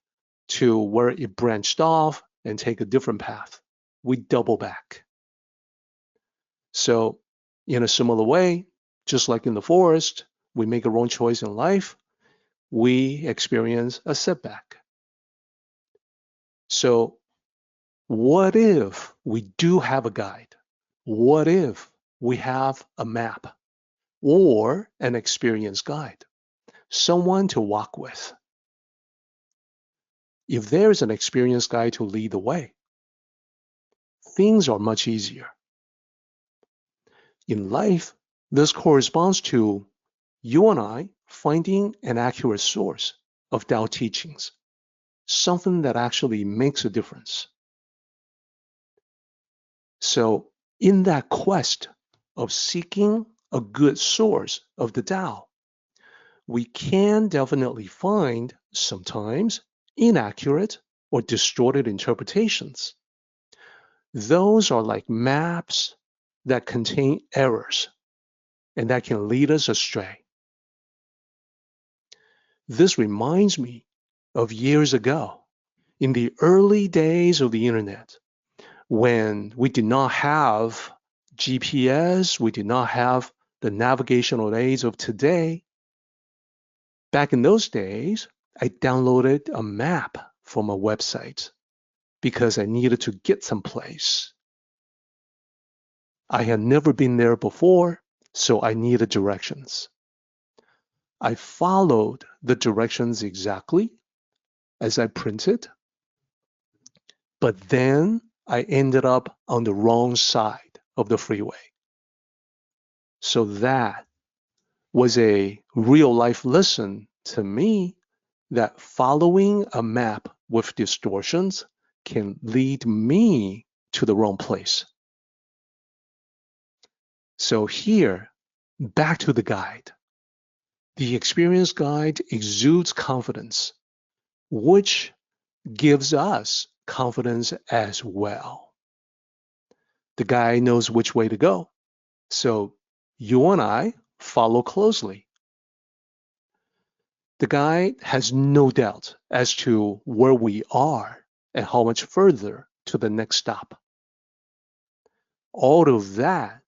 to where it branched off and take a different path. We double back. So in a similar way, just like in the forest, we make a wrong choice in life, we experience a setback. So what if we do have a guide? What if we have a map or an experienced guide, someone to walk with? If there's an experienced guide to lead the way, things are much easier. In life, this corresponds to you and I finding an accurate source of Tao teachings, something that actually makes a difference. So in that quest of seeking a good source of the Tao, we can definitely find sometimes inaccurate or distorted interpretations. Those are like maps that contain errors and that can lead us astray. This reminds me of years ago, in the early days of the internet, when we did not have GPS, we did not have the navigational aids of today. Back in those days, I downloaded a map from a website because I needed to get someplace. I had never been there before, so I needed directions. I followed the directions exactly as I printed, but then I ended up on the wrong side of the freeway. So that was a real life lesson to me that following a map with distortions can lead me to the wrong place. So here, back to the guide. The experience guide exudes confidence, which gives us confidence as well. The guide knows which way to go, so you and I follow closely. The guide has no doubt as to where we are and how much further to the next stop. All of that,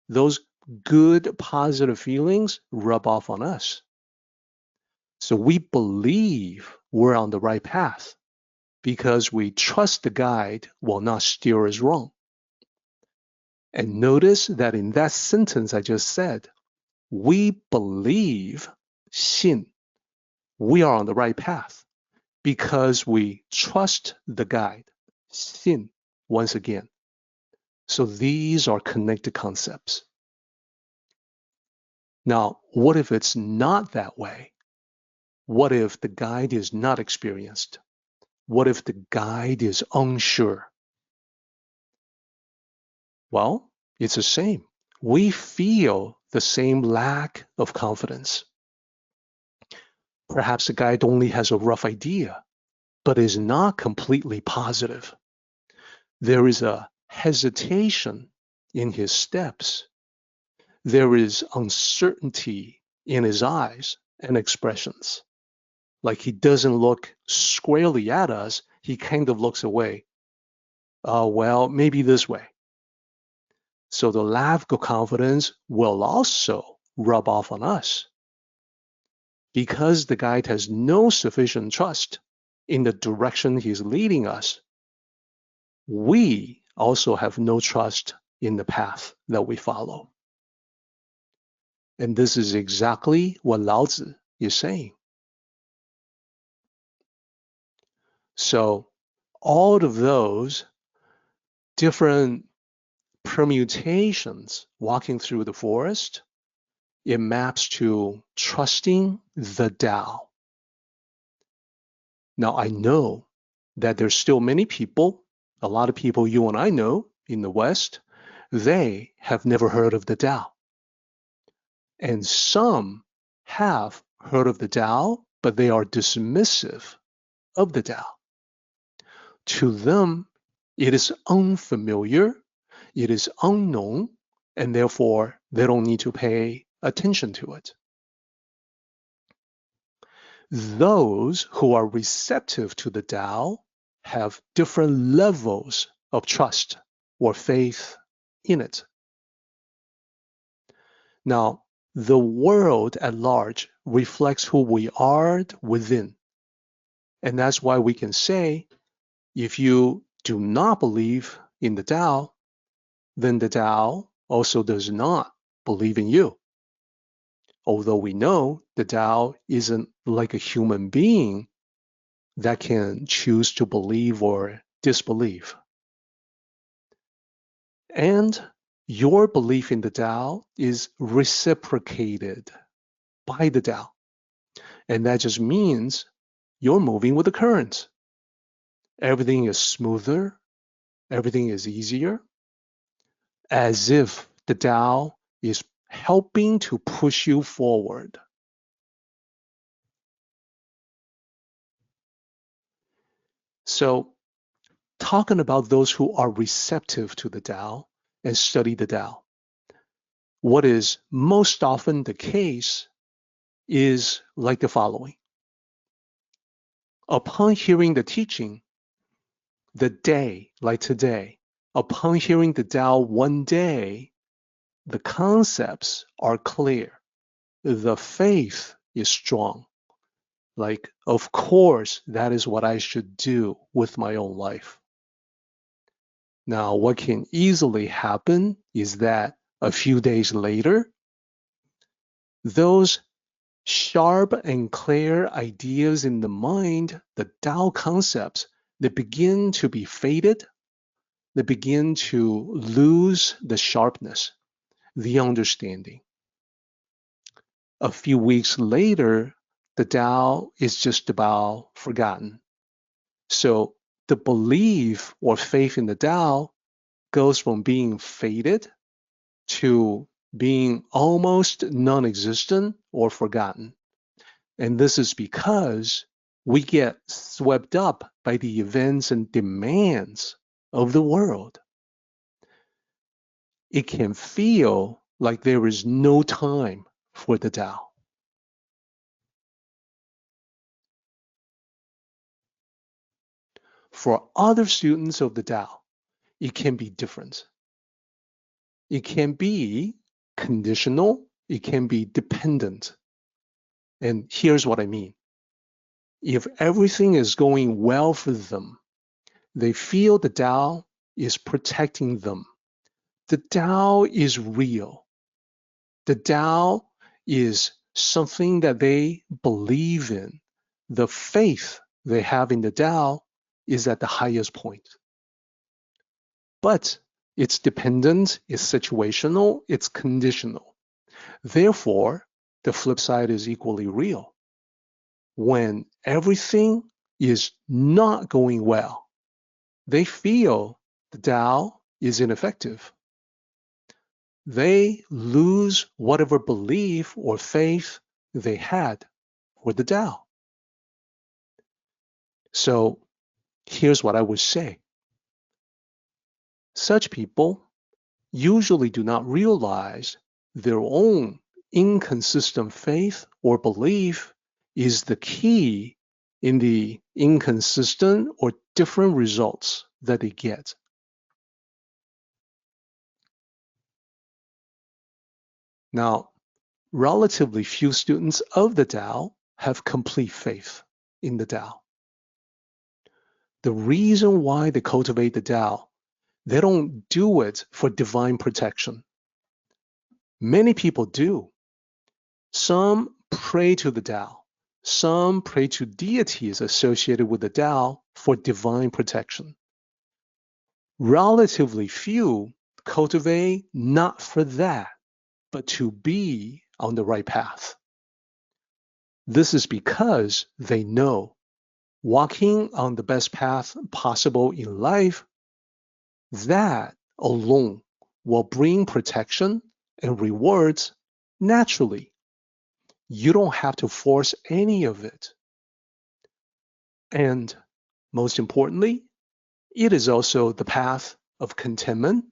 those good positive feelings rub off on us. So we believe we're on the right path because we trust the guide will not steer us wrong. And notice that in that sentence I just said, we believe, 信, we are on the right path because we trust the guide, 信, once again. So these are connected concepts. Now, what if it's not that way? What if the guide is not experienced? What if the guide is unsure? Well, it's the same. We feel the same lack of confidence. Perhaps the guide only has a rough idea, but is not completely positive. There is a hesitation in his steps. There is uncertainty in his eyes and expressions. Like he doesn't look squarely at us, he kind of looks away. Well, maybe this way. So the lack of confidence will also rub off on us. Because the guide has no sufficient trust in the direction he's leading us, we also have no trust in the path that we follow. And this is exactly what Lao Tzu is saying. So all of those different permutations walking through the forest, it maps to trusting the Tao. Now, I know that there's still many people, a lot of people you and I know in the West, they have never heard of the Tao. And some have heard of the Tao, but they are dismissive of the Tao. To them, it is unfamiliar, it is unknown, and therefore they don't need to pay attention to it. Those who are receptive to the Tao have different levels of trust or faith in it. Now, the world at large reflects who we are within. And that's why we can say, if you do not believe in the Tao, then the Tao also does not believe in you. Although we know the Tao isn't like a human being that can choose to believe or disbelieve. And your belief in the Tao is reciprocated by the Tao. And that just means you're moving with the current. Everything is smoother, everything is easier, as if the Tao is helping to push you forward. So, talking about those who are receptive to the Tao and study the Tao, what is most often the case is like the following. Upon hearing the teaching, the day, like today, upon hearing the Tao one day, the concepts are clear. The faith is strong. Like, of course, that is what I should do with my own life. Now, what can easily happen is that a few days later, those sharp and clear ideas in the mind, the Tao concepts, they begin to be faded. They begin to lose the sharpness, the understanding. A few weeks later, the Tao is just about forgotten. So the belief or faith in the Tao goes from being faded to being almost non-existent or forgotten. And this is because we get swept up by the events and demands of the world. It can feel like there is no time for the Tao. For other students of the Tao, it can be different. It can be conditional, it can be dependent. And here's what I mean. If everything is going well for them, they feel the Tao is protecting them. The Tao is real. The Tao is something that they believe in. The faith they have in the Tao is at the highest point. But it's dependent, it's situational, it's conditional. Therefore, the flip side is equally real. When everything is not going well, they feel the Tao is ineffective. They lose whatever belief or faith they had for the Tao. So here's what I would say. Such people usually do not realize their own inconsistent faith or belief is the key in the inconsistent or different results that they get. Now, relatively few students of the Tao have complete faith in the Tao. The reason why they cultivate the Tao, they don't do it for divine protection. Many people do. Some pray to the Tao. Some pray to deities associated with the Tao for divine protection. Relatively few cultivate not for that, but to be on the right path. This is because they know walking on the best path possible in life, that alone will bring protection and rewards naturally. You don't have to force any of it. And most importantly, it is also the path of contentment,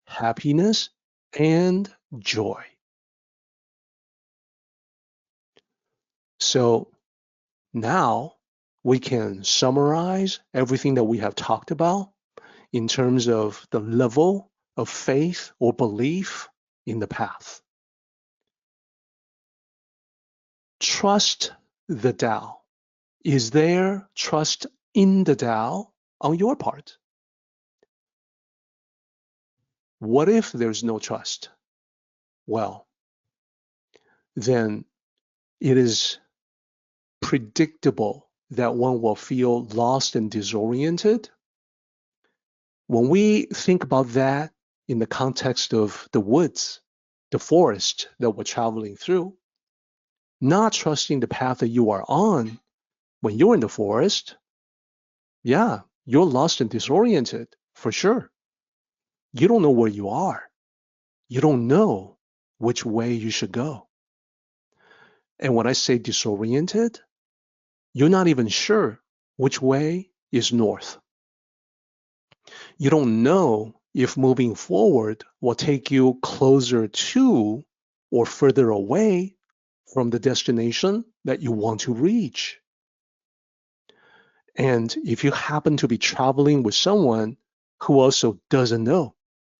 happiness, and joy. So now we can summarize everything that we have talked about in terms of the level of faith or belief in the path. Trust the Tao. Is there trust in the Tao on your part? What if there's no trust? Well, then it is predictable that one will feel lost and disoriented. When we think about that in the context of the woods, the forest that we're traveling through, not trusting the path that you are on, when you're in the forest, yeah, you're lost and disoriented for sure. You don't know where you are. You don't know which way you should go. And when I say disoriented, you're not even sure which way is north. You don't know if moving forward will take you closer to or further away from the destination that you want to reach. And if you happen to be traveling with someone who also doesn't know,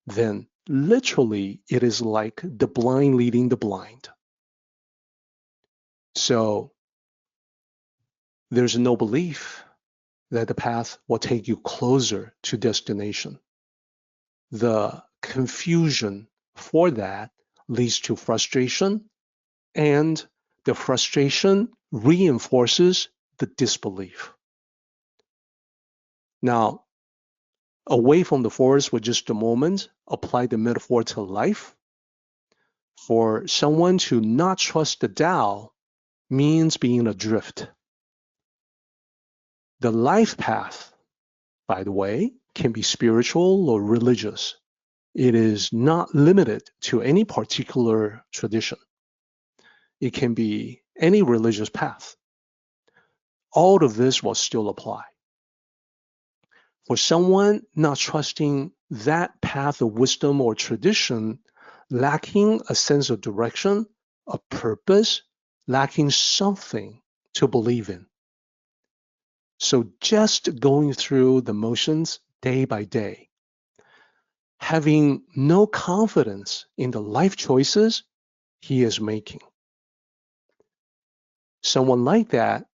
then literally it is like the blind leading the blind. So there's no belief that the path will take you closer to destination. The confusion for that leads to frustration, and the frustration reinforces the disbelief. Now, away from the forest for just a moment, apply the metaphor to life. For someone to not trust the Tao means being adrift. The life path, by the way, can be spiritual or religious. It is not limited to any particular tradition. It can be any religious path. All of this will still apply. For someone not trusting that path of wisdom or tradition, lacking a sense of direction, a purpose, lacking something to believe in. So just going through the motions day by day, having no confidence in the life choices he is making. Someone like that,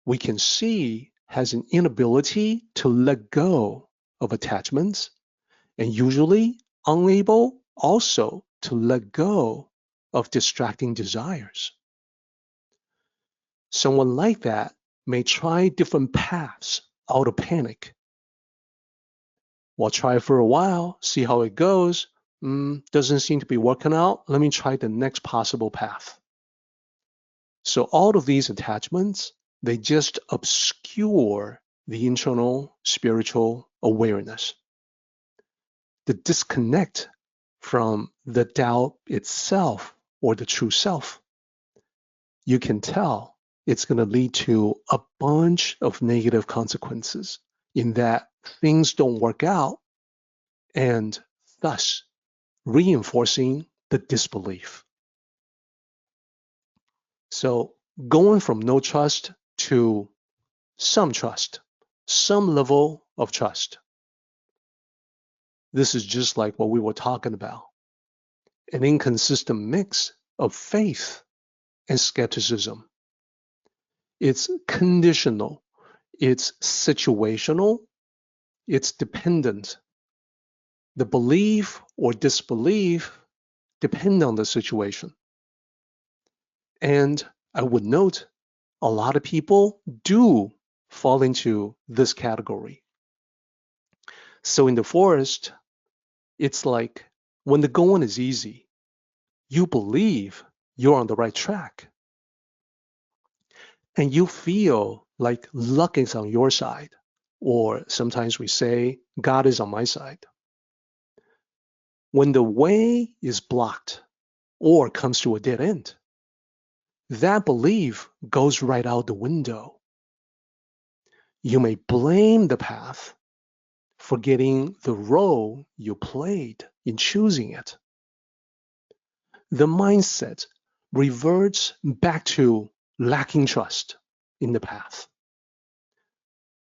we can see, has an inability to let go of attachments, and usually unable also to let go of distracting desires. Someone like that may try different paths out of panic. We'll try for a while, see how it goes. Doesn't seem to be working out. Let me try the next possible path. So all of these attachments, they just obscure the internal spiritual awareness. The disconnect from the Tao itself or the true self. You can tell it's going to lead to a bunch of negative consequences in that things don't work out and thus reinforcing the disbelief. So going from no trust to some trust, some level of trust. This is just like what we were talking about, an inconsistent mix of faith and skepticism. It's conditional, it's situational, it's dependent. The belief or disbelief depend on the situation. And I would note, a lot of people do fall into this category. So in the forest, it's like when the going is easy, you believe you're on the right track. And you feel like luck is on your side, or sometimes we say, God is on my side. When the way is blocked or comes to a dead end, that belief goes right out the window. You may blame the path, forgetting the role you played in choosing it. The mindset reverts back to lacking trust in the path.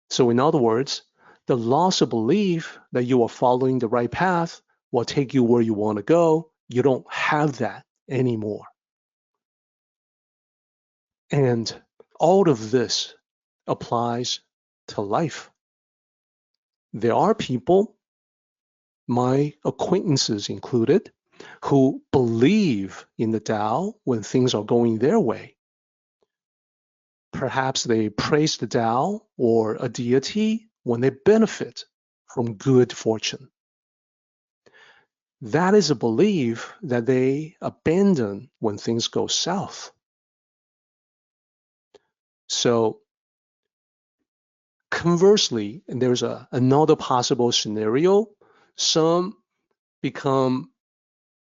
So in other words, the loss of belief that you are following the right path will take you where you want to go. You don't have that anymore. And all of this applies to life. There are people, my acquaintances included, who believe in the Tao when things are going their way. Perhaps they praise the Tao or a deity when they benefit from good fortune. That is a belief that they abandon when things go south. So conversely, and there's another possible scenario, some become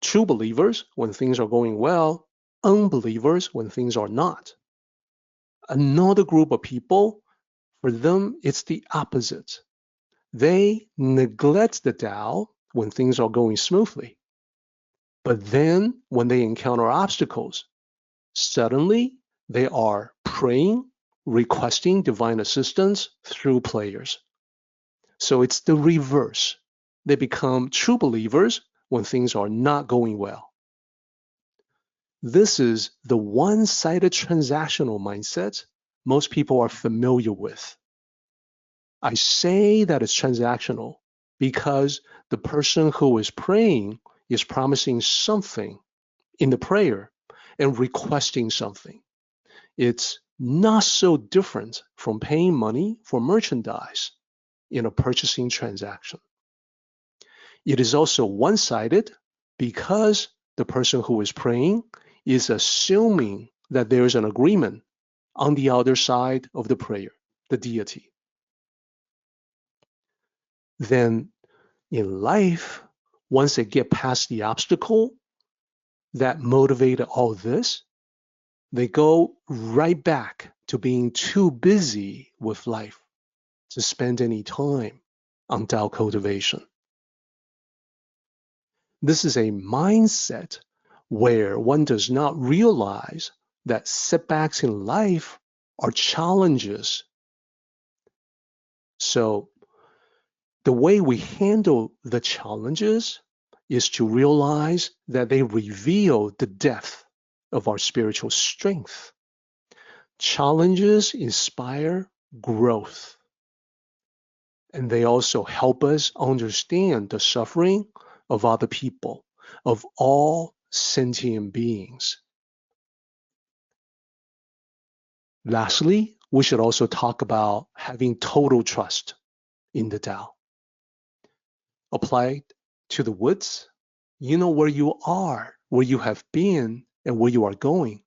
true believers when things are going well, unbelievers when things are not. Another group of people, for them, it's the opposite. They neglect the Tao when things are going smoothly. But then when they encounter obstacles, suddenly they are praying, requesting divine assistance through prayers. So it's the reverse. They become true believers when things are not going well. This is the one-sided transactional mindset most people are familiar with. I say that it's transactional because the person who is praying is promising something in the prayer and requesting something. It's not so different from paying money for merchandise in a purchasing transaction. It is also one-sided because the person who is praying is assuming that there is an agreement on the other side of the prayer, the deity. Then in life, once they get past the obstacle that motivated all this, they go right back to being too busy with life to spend any time on Tao cultivation. This is a mindset where one does not realize that setbacks in life are challenges. So the way we handle the challenges is to realize that they reveal the depth of our spiritual strength. Challenges inspire growth, and they also help us understand the suffering of other people, of all sentient beings. Lastly, we should also talk about having total trust in the Tao. Applied to the woods, you know where you are, where you have been, and where you are going.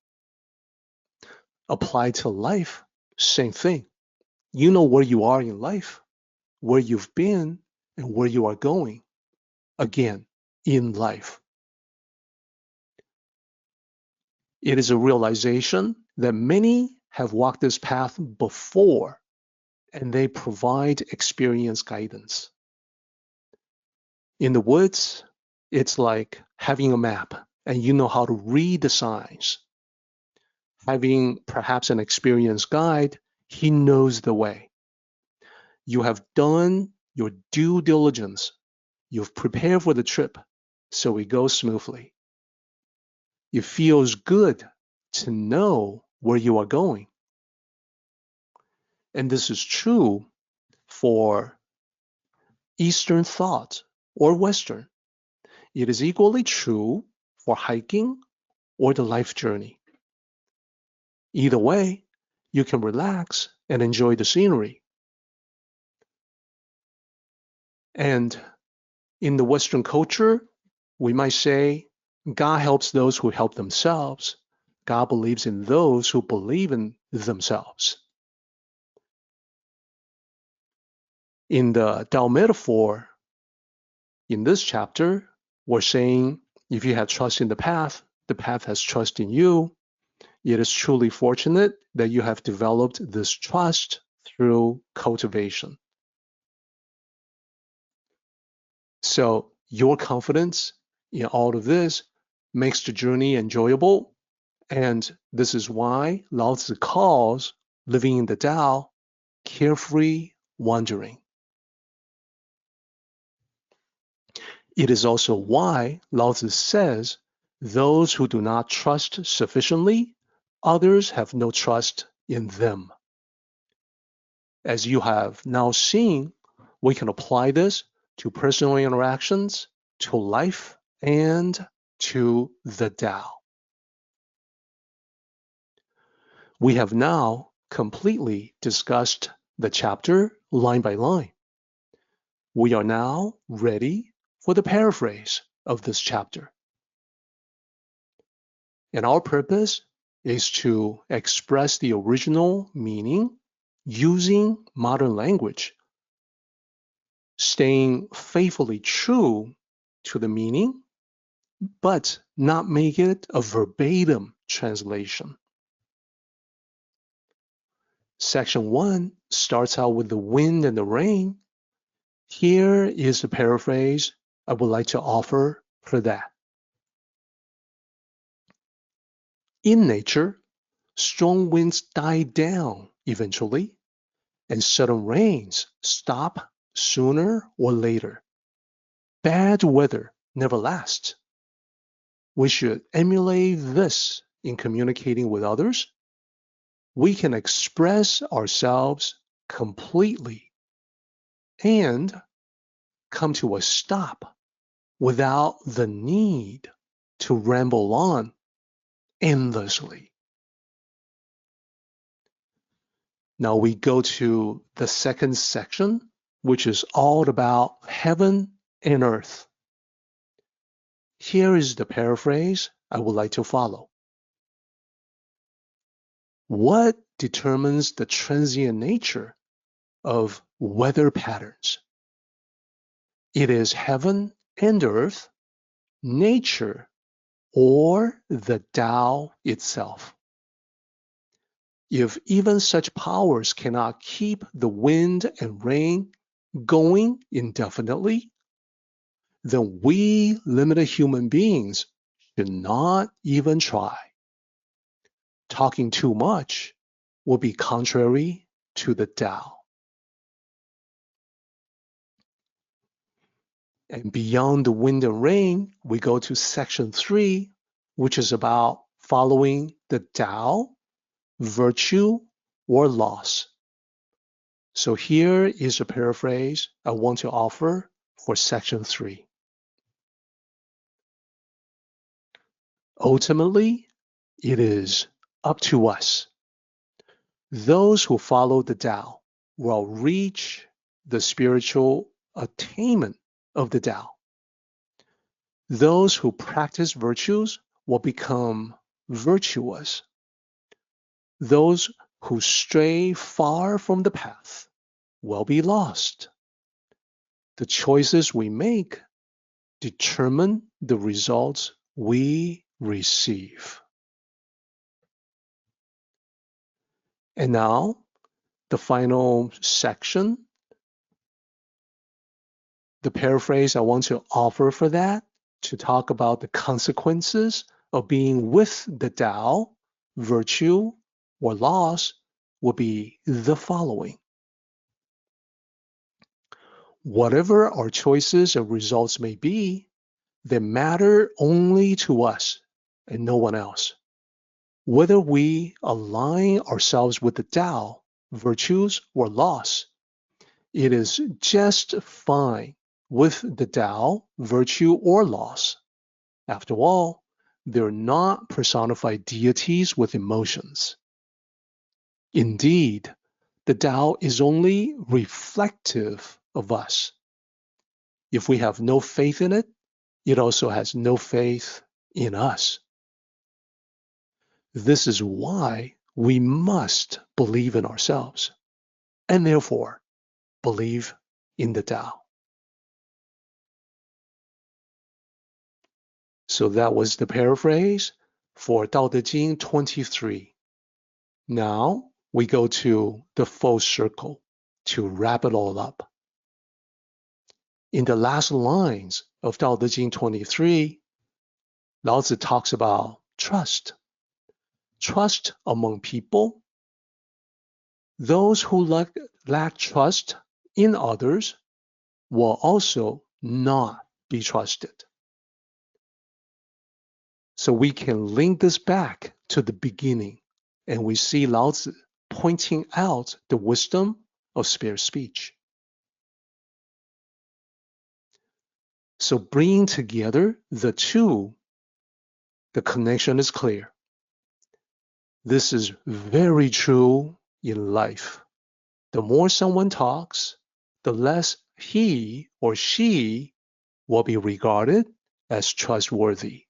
Applied to life, same thing. You know where you are in life, where you've been, and where you are going. Again, in life. It is a realization that many have walked this path before, and they provide experience guidance. In the woods, it's like having a map, and you know how to read the signs. Having perhaps an experienced guide, he knows the way. You have done your due diligence. You've prepared for the trip, so it goes smoothly. It feels good to know where you are going. And this is true for Eastern thought or Western. It is equally true for hiking or the life journey. Either way, you can relax and enjoy the scenery. And in the Western culture, we might say, God helps those who help themselves. God believes in those who believe in themselves. In the Tao metaphor, in this chapter, we're saying if you have trust in the path has trust in you. It is truly fortunate that you have developed this trust through cultivation. So your confidence in all of this makes the journey enjoyable, and this is why Lao Tzu calls living in the Tao carefree wandering. It is also why Lao Tzu says those who do not trust sufficiently, others have no trust in them. As you have now seen, we can apply this to personal interactions, to life, and to the Tao. We have now completely discussed the chapter line by line. We are now ready for the paraphrase of this chapter. And our purpose is to express the original meaning using modern language, staying faithfully true to the meaning, but not make it a verbatim translation. Section 1 starts out with the wind and the rain. Here is the paraphrase I would like to offer for that. In nature, strong winds die down eventually, and sudden rains stop sooner or later. Bad weather never lasts. We should emulate this in communicating with others. We can express ourselves completely and come to a stop without the need to ramble on endlessly. Now we go to the second section, which is all about heaven and earth. Here is the paraphrase I would like to follow. What determines the transient nature of weather patterns. It is heaven and earth, nature, or the Tao itself. If even such powers cannot keep the wind and rain going indefinitely, then we limited human beings should not even try. Talking too much will be contrary to the Tao. And beyond the wind and rain, we go to section 3, which is about following the Tao, virtue, or loss. So here is a paraphrase I want to offer for section 3. Ultimately, it is up to us. Those who follow the Tao will reach the spiritual attainment of the Tao. Those who practice virtues will become virtuous. Those who stray far from the path will be lost. The choices we make determine the results we receive. And now, the final section, the paraphrase I want to offer for that, to talk about the consequences of being with the Tao, virtue, or loss, will be the following. Whatever our choices and results may be, they matter only to us and no one else. Whether we align ourselves with the Tao, virtues, or loss, it is just fine with the Tao, virtue, or loss. After all, they're not personified deities with emotions. Indeed, the Tao is only reflective of us. If we have no faith in it, it also has no faith in us. This is why we must believe in ourselves, and therefore believe in the Tao. So that was the paraphrase for Tao Te Ching 23. Now we go to the full circle to wrap it all up. In the last lines of Tao Te Ching 23, Lao Tzu talks about trust. Trust among people. Those who lack trust in others will also not be trusted. So we can link this back to the beginning, and we see Lao Tzu pointing out the wisdom of spare speech. So bringing together the two, the connection is clear. This is very true in life. The more someone talks, the less he or she will be regarded as trustworthy.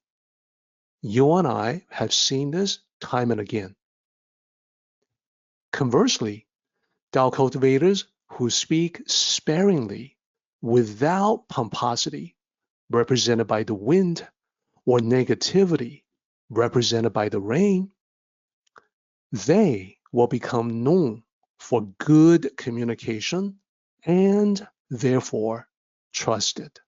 You and I have seen this time and again. Conversely, Tao cultivators who speak sparingly, without pomposity, represented by the wind, or negativity, represented by the rain, they will become known for good communication and therefore trusted.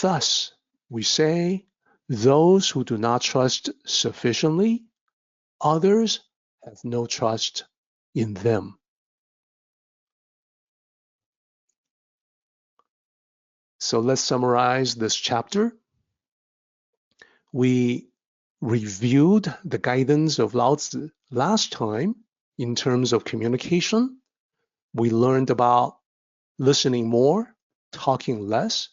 Thus, we say, those who do not trust sufficiently, others have no trust in them. So let's summarize this chapter. We reviewed the guidance of Lao Tzu last time in terms of communication. We learned about listening more, talking less.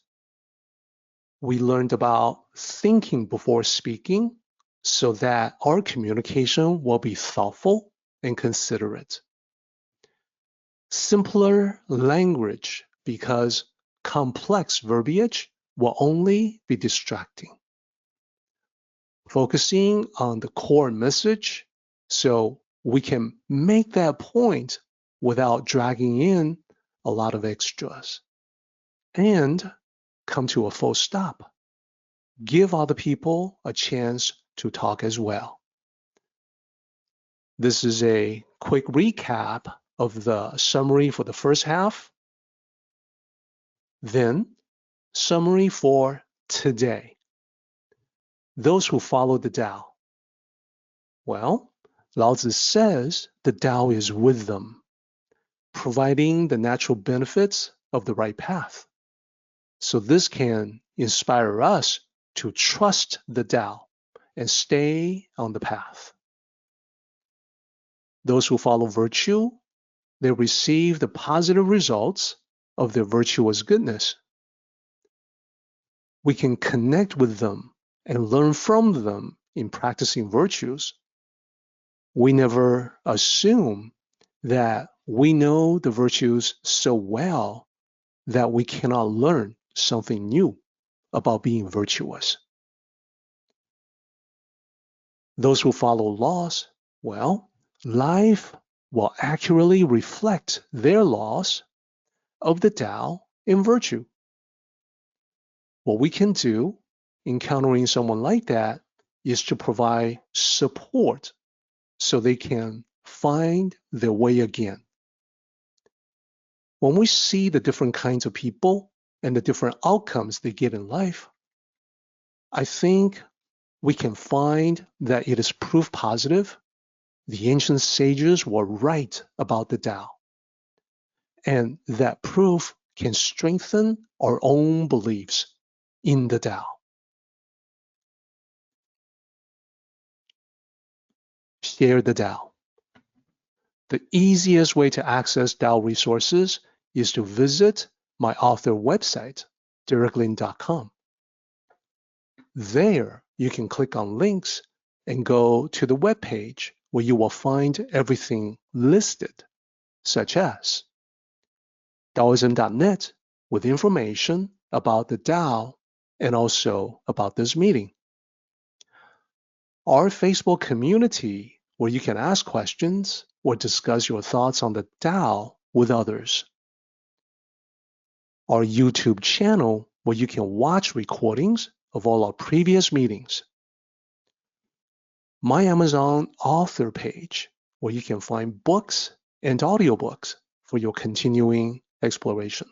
We learned about thinking before speaking so that our communication will be thoughtful and considerate. Simpler language, because complex verbiage will only be distracting. Focusing on the core message So we can make that point without dragging in a lot of extras and come to a full stop. Give other people a chance to talk as well. This is a quick recap of the summary for the first half. Then, summary for today. Those who follow the Tao. Well, Lao Tzu says the Tao is with them, providing the natural benefits of the right path. So this can inspire us to trust the Tao and stay on the path. Those who follow virtue, they receive the positive results of their virtuous goodness. We can connect with them and learn from them in practicing virtues. We never assume that we know the virtues so well that we cannot learn something new about being virtuous. Those who follow laws, well, life will accurately reflect their laws of the Tao in virtue. What we can do, encountering someone like that, is to provide support so they can find their way again. When we see the different kinds of people and the different outcomes they get in life, I think we can find that it is proof positive the ancient sages were right about the Tao, and that proof can strengthen our own beliefs in the Tao. Share the Tao. The easiest way to access Tao resources is to visit my author website, directlin.com. There, you can click on links and go to the web page where you will find everything listed, such as Taoism.net with information about the Tao and also about this meeting. Our Facebook community where you can ask questions or discuss your thoughts on the Tao with others. Our YouTube channel where you can watch recordings of all our previous meetings. My Amazon author page where you can find books and audiobooks for your continuing exploration.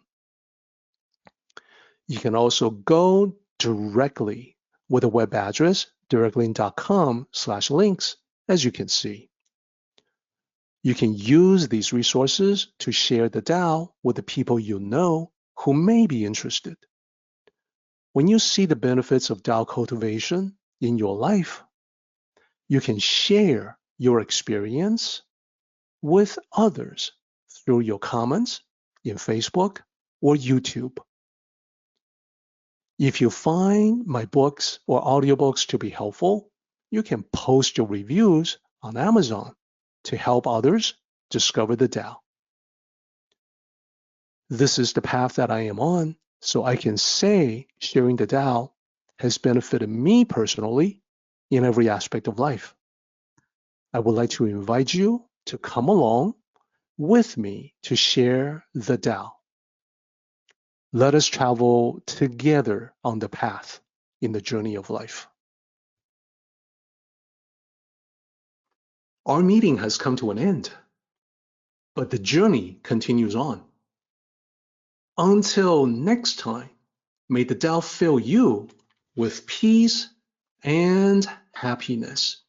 You can also go directly with a web address, directlin.com/links, as you can see. You can use these resources to share the Tao with the people you know who may be interested. When you see the benefits of Tao cultivation in your life, you can share your experience with others through your comments in Facebook or YouTube. If you find my books or audiobooks to be helpful, you can post your reviews on Amazon to help others discover the Tao. This is the path that I am on, so I can say sharing the Tao has benefited me personally in every aspect of life. I would like to invite you to come along with me to share the Tao. Let us travel together on the path in the journey of life. Our meeting has come to an end, but the journey continues on. Until next time, may the Tao fill you with peace and happiness.